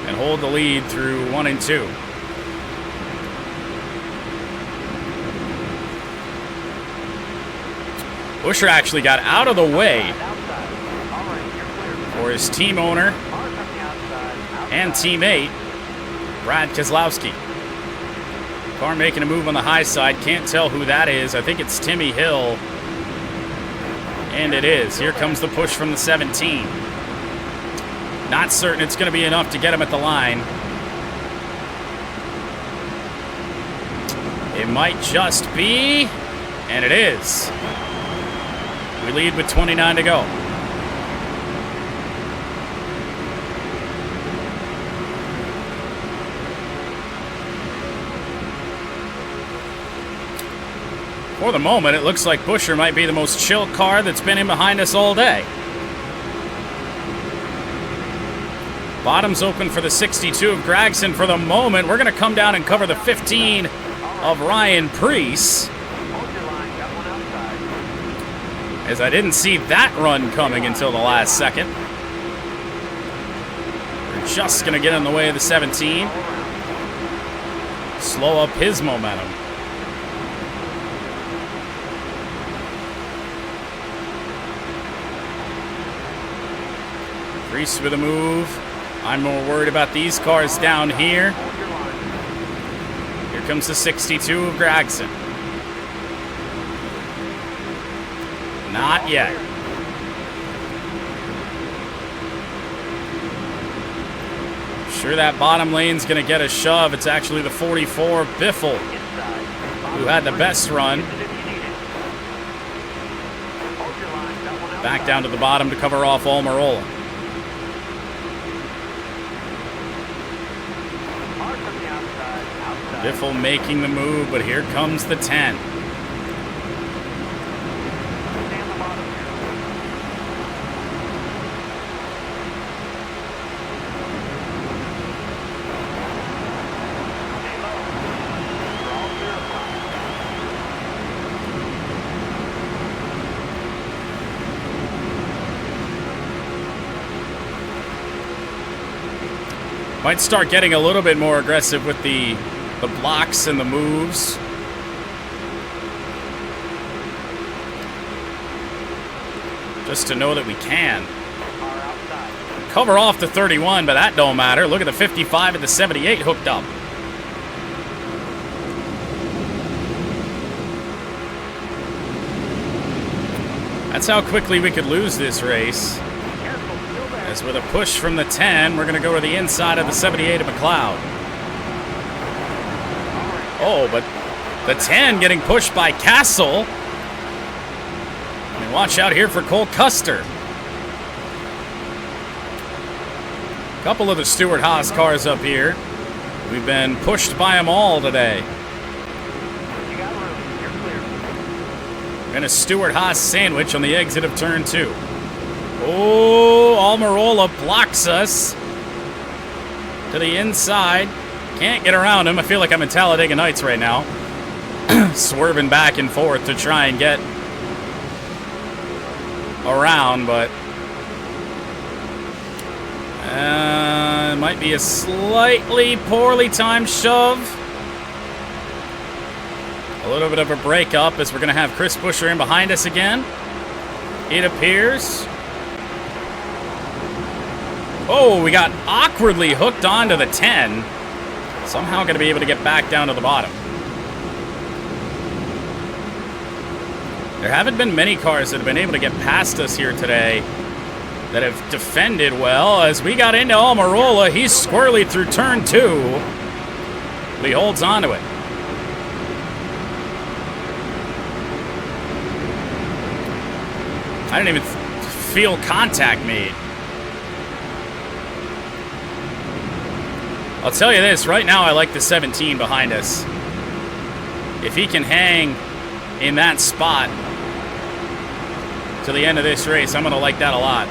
And hold the lead through 1 and 2. Busher actually got out of the way Outside. All right, you're clear. for his team owner Car from the outside. and teammate, Brad Keselowski. Car making a move on the high side. Can't tell who that is. I think it's Timmy Hill. And it is. Here comes the push from the 17. Not certain it's going to be enough to get him at the line. It might just be. And it is. We lead with 29 to go. For the moment, it looks like Busher might be the most chill car that's been in behind us all day. Bottom's open for the 62 of Gregson for the moment. We're going to come down and cover the 15 of Ryan Preece. As I didn't see that run coming until the last second. We're just going to get in the way of the 17. Slow up his momentum. Preece with a move. I'm more worried about these cars down here. Here comes the 62 of Gregson. Not yet. Sure, that bottom lane's going to get a shove. It's actually the 44 Biffle who had the best run. Back down to the bottom to cover off Almirola. Biffle making the move, but here comes the 10. Might start getting a little bit more aggressive with the blocks and the moves. Just to know that we can. Cover off the 31, but that don't matter. Look at the 55 and the 78 hooked up. That's how quickly we could lose this race. As with a push from the 10, we're going to go to the inside of the 78 of McLeod. Oh, but the 10 getting pushed by Castle. And watch out here for Cole Custer. A couple of the Stewart-Haas cars up here. We've been pushed by them all today. And a Stewart-Haas sandwich on the exit of turn 2. Oh, Almirola blocks us to the inside. Can't get around him. I feel like I'm in Talladega Nights right now. Swerving back and forth to try and get around, but it might be a slightly poorly timed shove. A little bit of a breakup as we're going to have Chris Busher in behind us again. It appears. Oh, we got awkwardly hooked onto the 10. Somehow going to be able to get back down to the bottom. There haven't been many cars that have been able to get past us here today that have defended well. As we got into Almirola, he's squirrely through turn 2. But he holds on to it. I didn't even feel contact made. I'll tell you this, right now I like the 17 behind us. If he can hang in that spot to the end of this race, I'm going to like that a lot.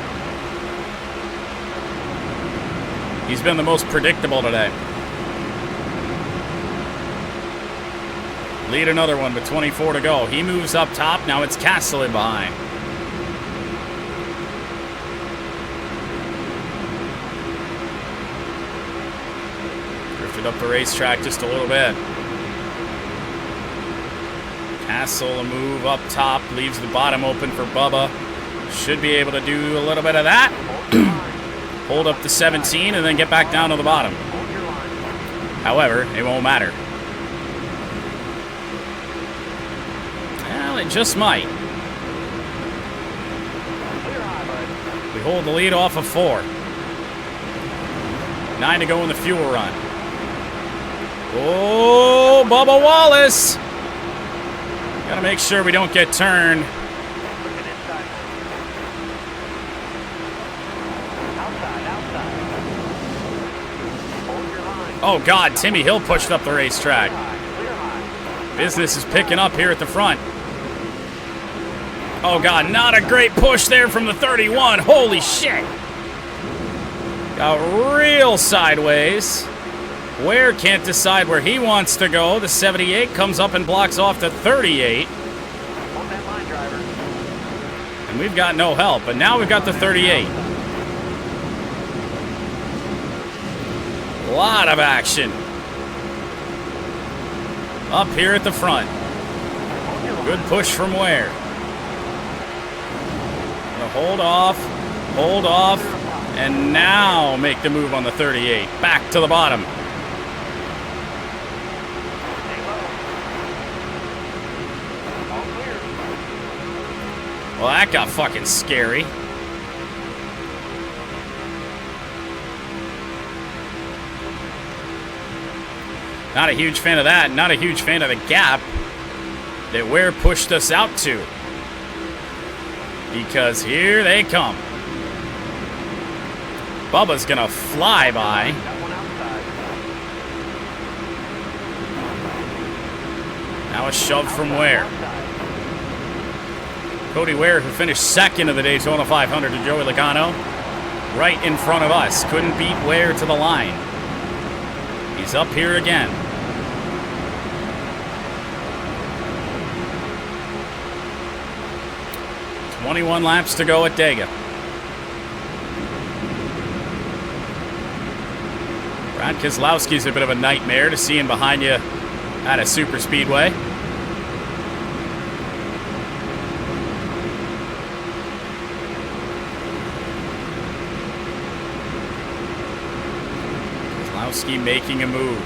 He's been the most predictable today. Lead another one with 24 to go. He moves up top. Now it's Castle in behind. Drifted up the racetrack just a little bit. Castle a move up top. Leaves the bottom open for Bubba. Should be able to do a little bit of that. Hold up the 17 and then get back down to the bottom. However, it won't matter. Well, it just might. We hold the lead off of 4. 9 to go in the fuel run. Oh, Bubba Wallace. Gotta make sure we don't get turned. Oh, God, Timmy Hill pushed up the racetrack. Business is picking up here at the front. Oh, God, not a great push there from the 31. Holy shit. Got real sideways. Ware can't decide where he wants to go. The 78 comes up and blocks off the 38. Hold that line, driver. And we've got no help, but now we've got the 38. A lot of action. Up here at the front. Good push from Ware. Hold off, and now make the move on the 38. Back to the bottom. Well, that got fucking scary. Not a huge fan of that. Not a huge fan of the gap that Ware pushed us out to. Because here they come. Bubba's gonna fly by. Now a shove from Ware. Cody Ware, who finished second of the Daytona 500 to Joey Logano, right in front of us. Couldn't beat Ware to the line. He's up here again. .21 laps to go at Dega. Brad Keselowski's a bit of a nightmare to see him behind you at a super speedway. Keselowski making a move.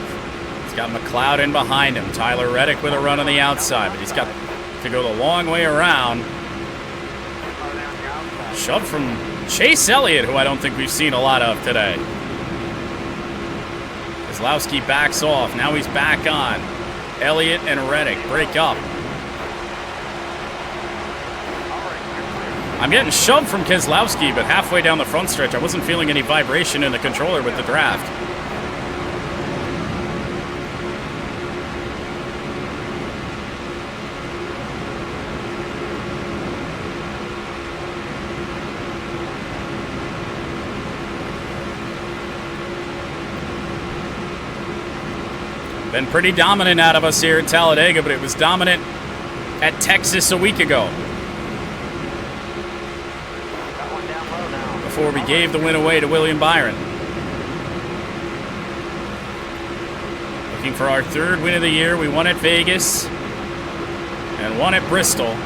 He's got McLeod in behind him. Tyler Reddick with a run on the outside, but he's got to go the long way around. Shove from Chase Elliott, who I don't think we've seen a lot of today. Keselowski backs off. Now he's back on. Elliott and Reddick break up. I'm getting shoved from Keselowski, but halfway down the front stretch, I wasn't feeling any vibration in the controller with the draft. Been pretty dominant out of us here at Talladega, but it was dominant at Texas a week ago. Before we gave the win away to William Byron. Looking for our third win of the year. We won at Vegas and won at Bristol.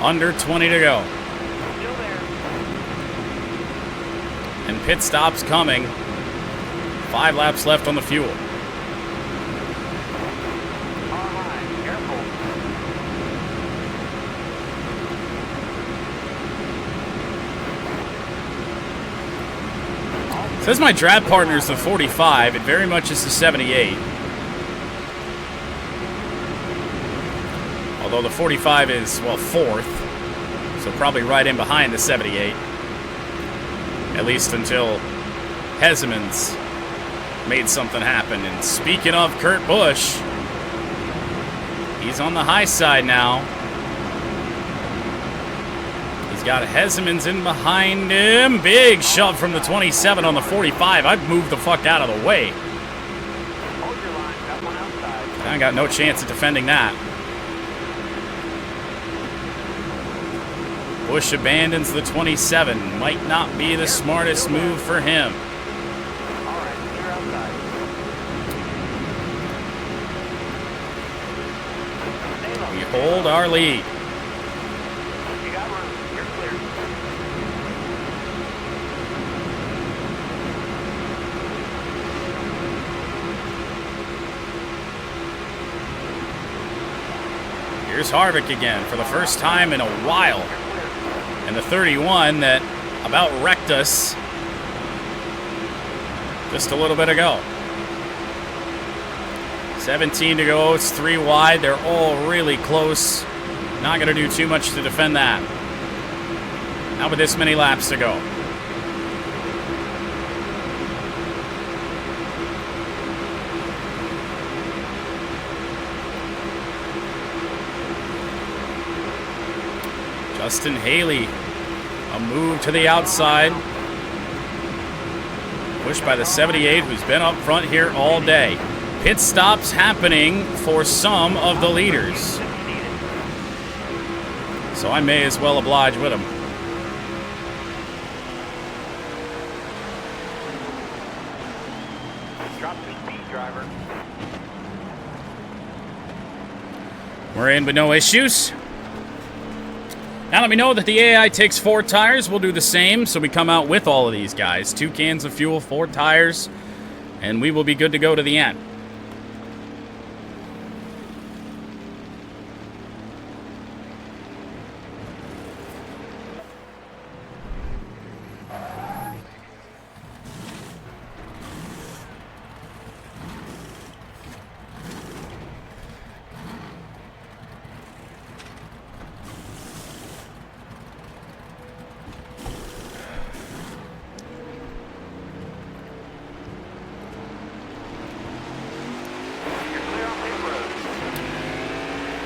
Under 20 to go. Still there. And pit stops coming. 5 laps left on the fuel. All right, careful. Says my draft partner's the 45. It very much is the 78. Although the 45 is, well, 4th. So probably right in behind the 78. At least until Hesemans made something happen. And speaking of Kurt Busch, he's on the high side now. He's got Hesemans in behind him. Big shove from the 27 on the 45. I've moved the fuck out of the way. Hold your line. Got one outside. I got no chance of defending that. Busch abandons the 27. Might not be the smartest move for him. All right, clear outside. Stay low. We hold our lead. You got room. You're clear. Here's Harvick again for the first time in a while. And the 31 that about wrecked us just a little bit ago. 17 to go. It's 3 wide. They're all really close. Not going to do too much to defend that. Not with this many laps to go. Justin Haley, a move to the outside. Pushed by the 78, who's been up front here all day. Pit stops happening for some of the leaders. So I may as well oblige with him. Drop the speed, driver. We're in with no issues. Now let me know that the AI takes 4 tires. We'll do the same, so we come out with all of these guys. 2 cans of fuel, 4 tires, and we will be good to go to the end.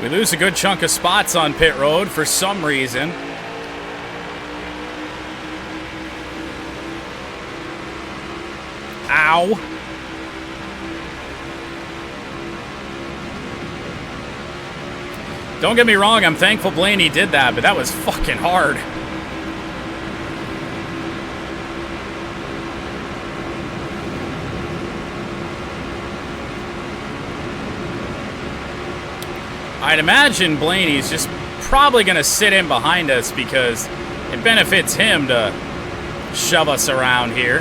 We lose a good chunk of spots on pit road for some reason. Ow. Don't get me wrong, I'm thankful Blaney did that, but that was fucking hard. I'd imagine Blaney's just probably going to sit in behind us because it benefits him to shove us around here.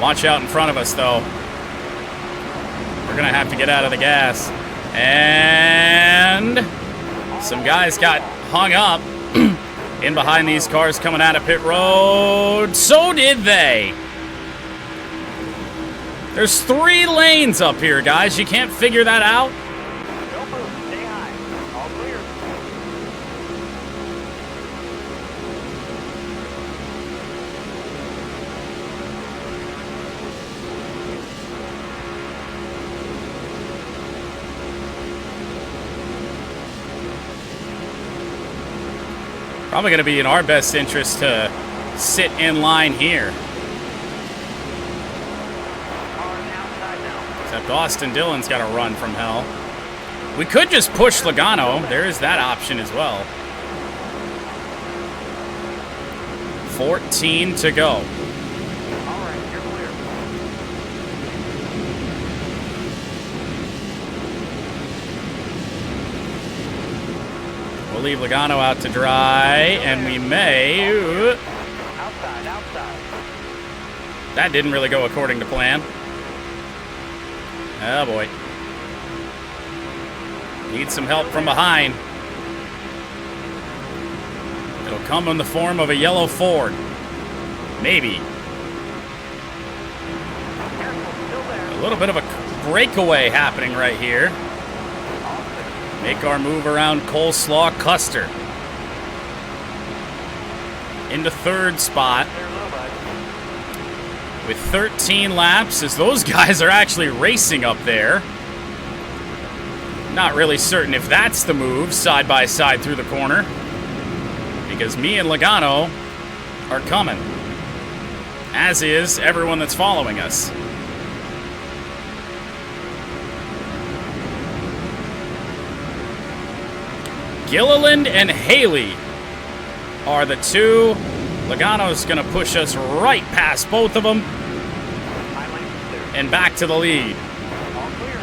Watch out in front of us, though. We're going to have to get out of the gas. And some guys got hung up in behind these cars coming out of pit road. So did they. There's 3 lanes up here, guys. You can't figure that out? Don't move. Stay high. All clear. Probably going to be in our best interest to sit in line here. Except Austin Dillon's got to run from hell. We could just push Logano. There is that option as well. 14 to go. All right, you're clear. We'll leave Logano out to dry, and we may... Outside, outside. That didn't really go according to plan. Oh, boy. Need some help from behind. It'll come in the form of a yellow Ford. Maybe. A little bit of a breakaway happening right here. Make our move around Coleslaw Custer. Into 3rd spot. With 13 laps, as those guys are actually racing up there. Not really certain if that's the move, side by side through the corner. Because me and Logano are coming. As is everyone that's following us. Gilliland and Haley are the 2. Logano's going to push us right past both of them. And back to the lead. All clear.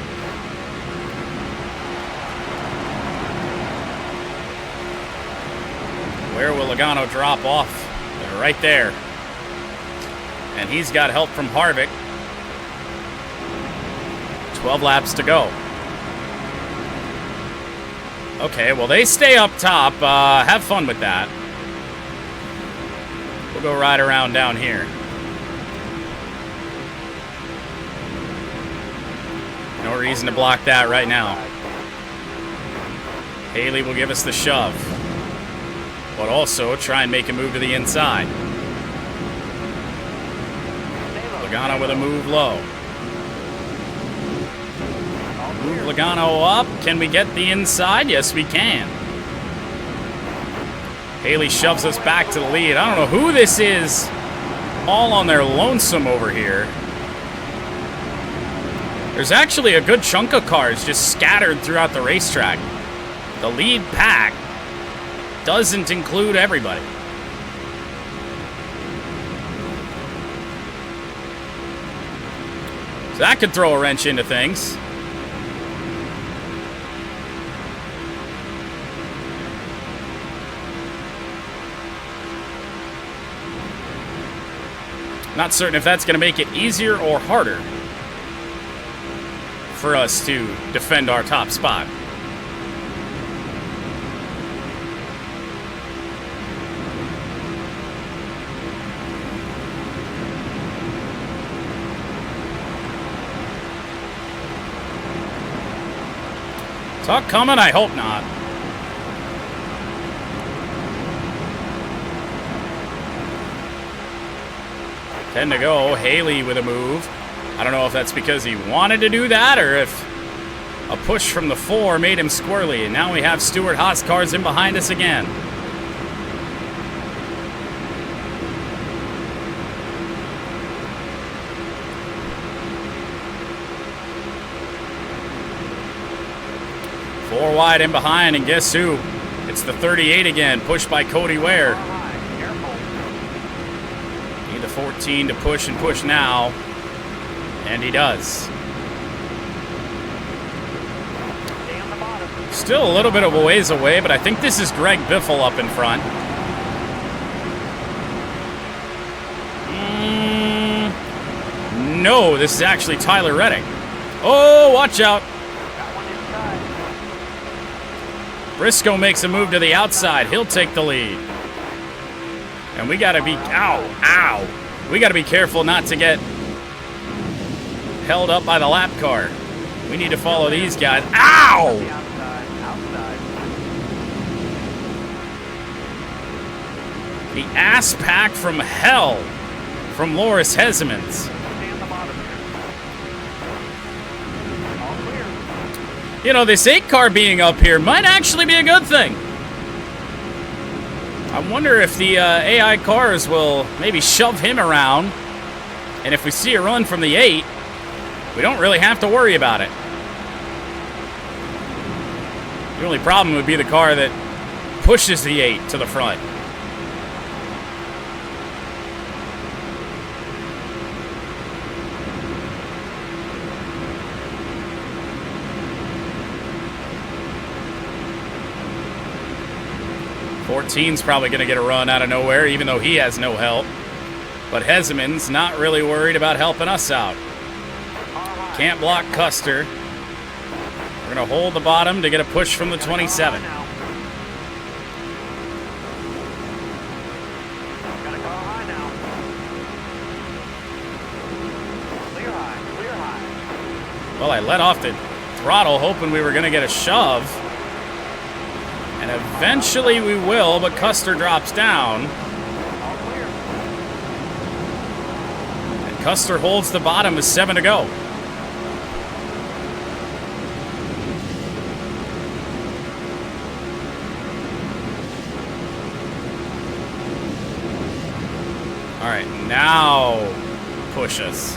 Where will Logano drop off? Right there. And he's got help from Harvick. 12 laps to go. Okay, well, they stay up top. Have fun with that. We'll go right around down here. No reason to block that right now. Haley will give us the shove, but also try and make a move to the inside. Logano with a move low. Move Logano up. Can we get the inside? Yes, we can. Haley shoves us back to the lead. I don't know who this is all on their lonesome over here. There's actually a good chunk of cars just scattered throughout the racetrack. The lead pack doesn't include everybody. So that could throw a wrench into things. Not certain if that's going to make it easier or harder for us to defend our top spot. Tuck coming? I hope not. 10 to go. Haley with a move. I don't know if that's because he wanted to do that or if a push from the 4 made him squirrely. And now we have Stewart Haas cars in behind us again. Four wide in behind, and guess who? It's the 38 again, pushed by Cody Ware. Need the 14 to push and push now, and he does. Still a little bit of a ways away, but I think this is Greg Biffle up in front. No, this is actually Tyler Reddick. Oh, watch out. Briscoe makes a move to the outside. He'll take the lead. And we got to be... Ow. We got to be careful not to get held up by the lap car. We need to follow these guys. Ow! The ass pack from hell from Loris Hezemans. You know, this 8 car being up here might actually be a good thing. I wonder if the AI cars will maybe shove him around. And if we see a run from the 8, we don't really have to worry about it. The only problem would be the car that pushes the 8 to the front. Team's probably going to get a run out of nowhere, even though he has no help. But Hezemans not really worried about helping us out. Can't block Custer. We're going to hold the bottom to get a push from the 27. Well, I let off the throttle hoping we were going to get a shove. And eventually we will, but Custer drops down. And Custer holds the bottom with 7 to go. All right, now push us.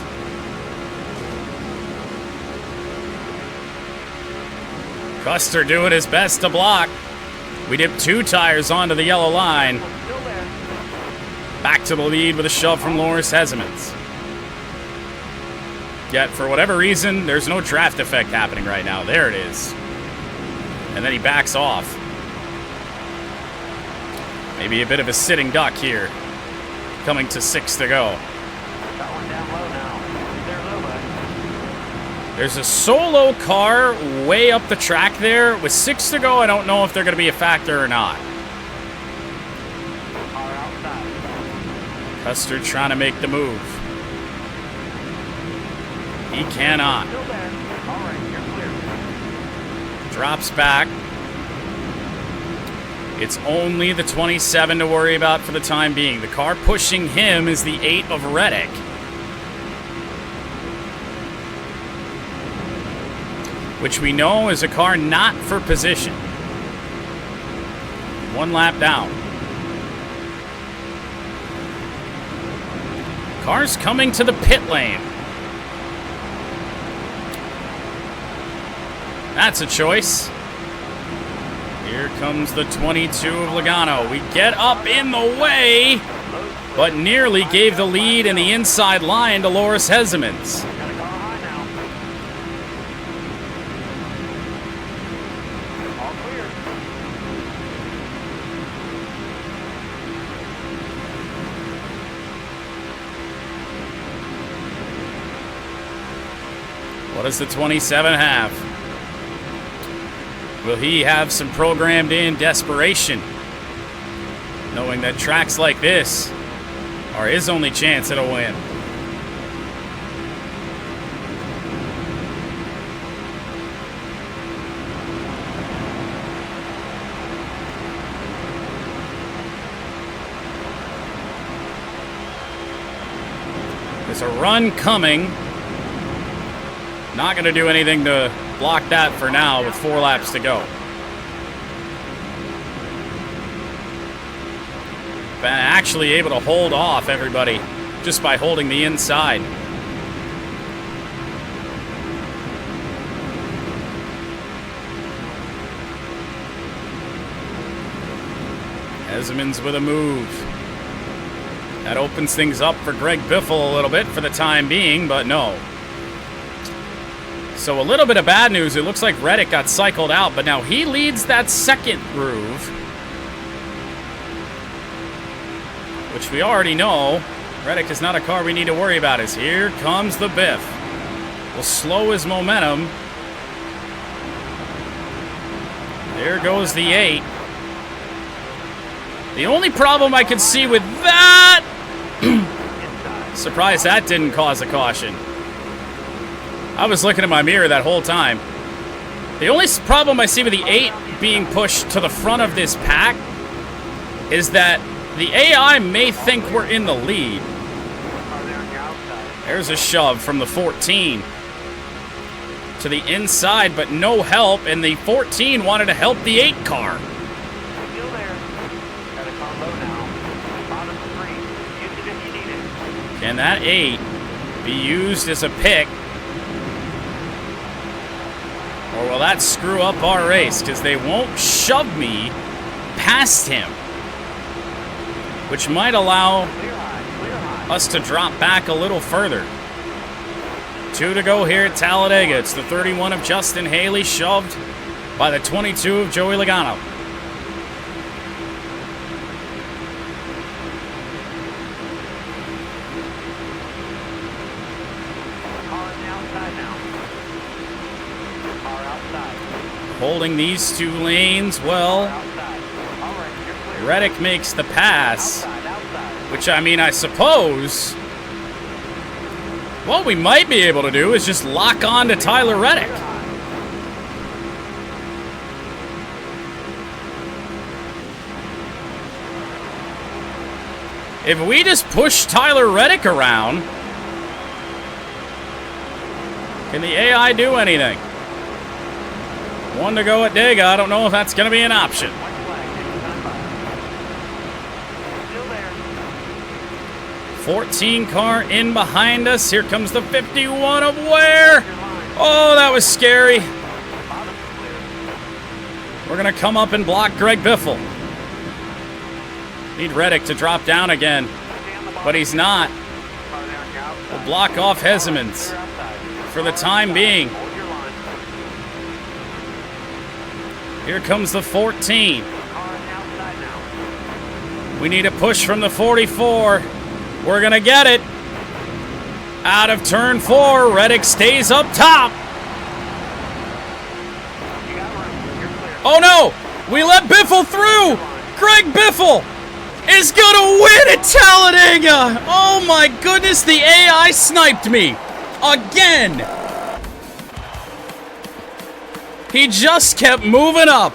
Custer doing his best to block. We dip 2 tires onto the yellow line. Back to the lead with a shove from Loris Hezemans. Yet, for whatever reason, there's no draft effect happening right now. There it is. And then he backs off. Maybe a bit of a sitting duck here. Coming to 6 to go. There's a solo car way up the track there. With 6 to go, I don't know if they're going to be a factor or not. Custer trying to make the move. He cannot. Still there. All right, you're clear. Drops back. It's only the 27 to worry about for the time being. The car pushing him is the 8 of Reddick. Which we know is a car not for position. 1 lap down. Cars coming to the pit lane. That's a choice. Here comes the 22 of Logano. We get up in the way, but nearly gave the lead in the inside line to Loris Hezemans. Got a car high now. All clear. What does the 27 have? Will he have some programmed in desperation, knowing that tracks like this are his only chance at a win? There's a run coming. Not going to do anything to block that for now with 4 laps to go. Been actually able to hold off everybody just by holding the inside. Hezemans with a move. That opens things up for Greg Biffle a little bit for the time being, but no. So a little bit of bad news. It looks like Reddick got cycled out, but now he leads that second groove, which we already know. Reddick is not a car we need to worry about. As here comes the Biff. Will slow his momentum. There goes the 8. The only problem I could see with that... Surprised that didn't cause a caution. I was looking at my mirror that whole time. The only problem I see with the 8 being pushed to the front of this pack is that the AI may think we're in the lead. There's a shove from the 14 to the inside, but no help, and the 14 wanted to help the 8 car. Still there. Got a car low now. Bottom 3. Use it if you need it. Can that 8 be used as a pick? Or will that screw up our race? Because they won't shove me past him, which might allow us to drop back a little further. 2 to go here at Talladega. It's the 31 of Justin Haley shoved by the 22 of Joey Logano. Holding these 2 lanes, well, Reddick makes the pass, which, I mean, I suppose what we might be able to do is just lock on to Tyler Reddick. If we just push Tyler Reddick around, can the AI do anything? 1 to go at Dega. I don't know if that's going to be an option. 14 car in behind us. Here comes the 51 of Ware. Oh, that was scary. We're going to come up and block Greg Biffle. Need Reddick to drop down again, but he's not. We'll block off Hezemans for the time being. Here comes the 14. We need a push from the 44. We're going to get it. Out of turn 4. Reddick stays up top. Oh, no. We let Biffle through. Greg Biffle. is gonna win at Talladega. Oh my goodness, the AI sniped me again. He just kept moving up.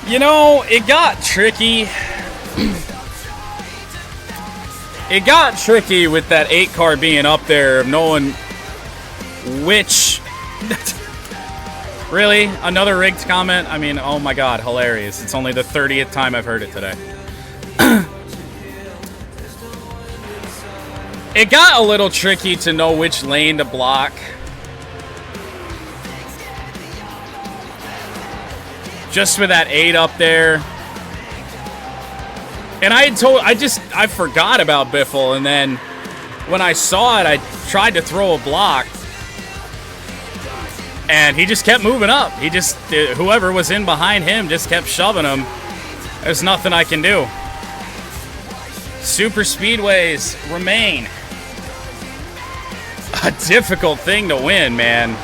You know, it got tricky. It got tricky with that 8 car being up there, knowing which... Really? Another rigged comment? I mean, oh my god, hilarious. It's only the 30th time I've heard it today. It got a little tricky to know which lane to block. Just with that 8 up there. And I forgot about Biffle, and then when I saw it, I tried to throw a block. And he just kept moving up. He just, whoever was in behind him just kept shoving him. There's nothing I can do. Super speedways remain a difficult thing to win, man.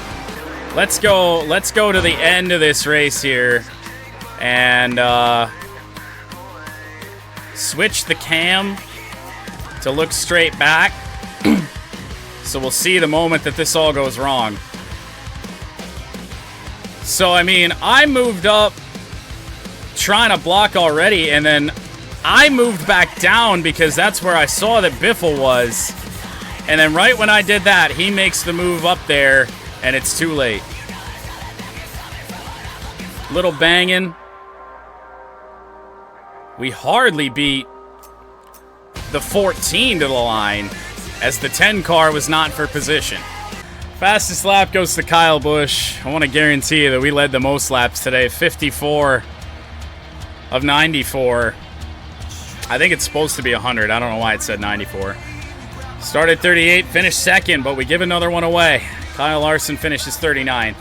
Let's go to the end of this race here. And switch the cam to look straight back. So we'll see the moment that this all goes wrong. So, I mean, I moved up trying to block already, and then I moved back down because that's where I saw that Biffle was. And then right when I did that, he makes the move up there, and it's too late. Little banging. We hardly beat the 14 to the line, as the 10 car was not for position. Fastest lap goes to Kyle Busch. I want to guarantee you that we led the most laps today. 54 of 94. I think it's supposed to be 100. I don't know why it said 94. Started 38, finished second, but we give another one away. Kyle Larson finishes 39th.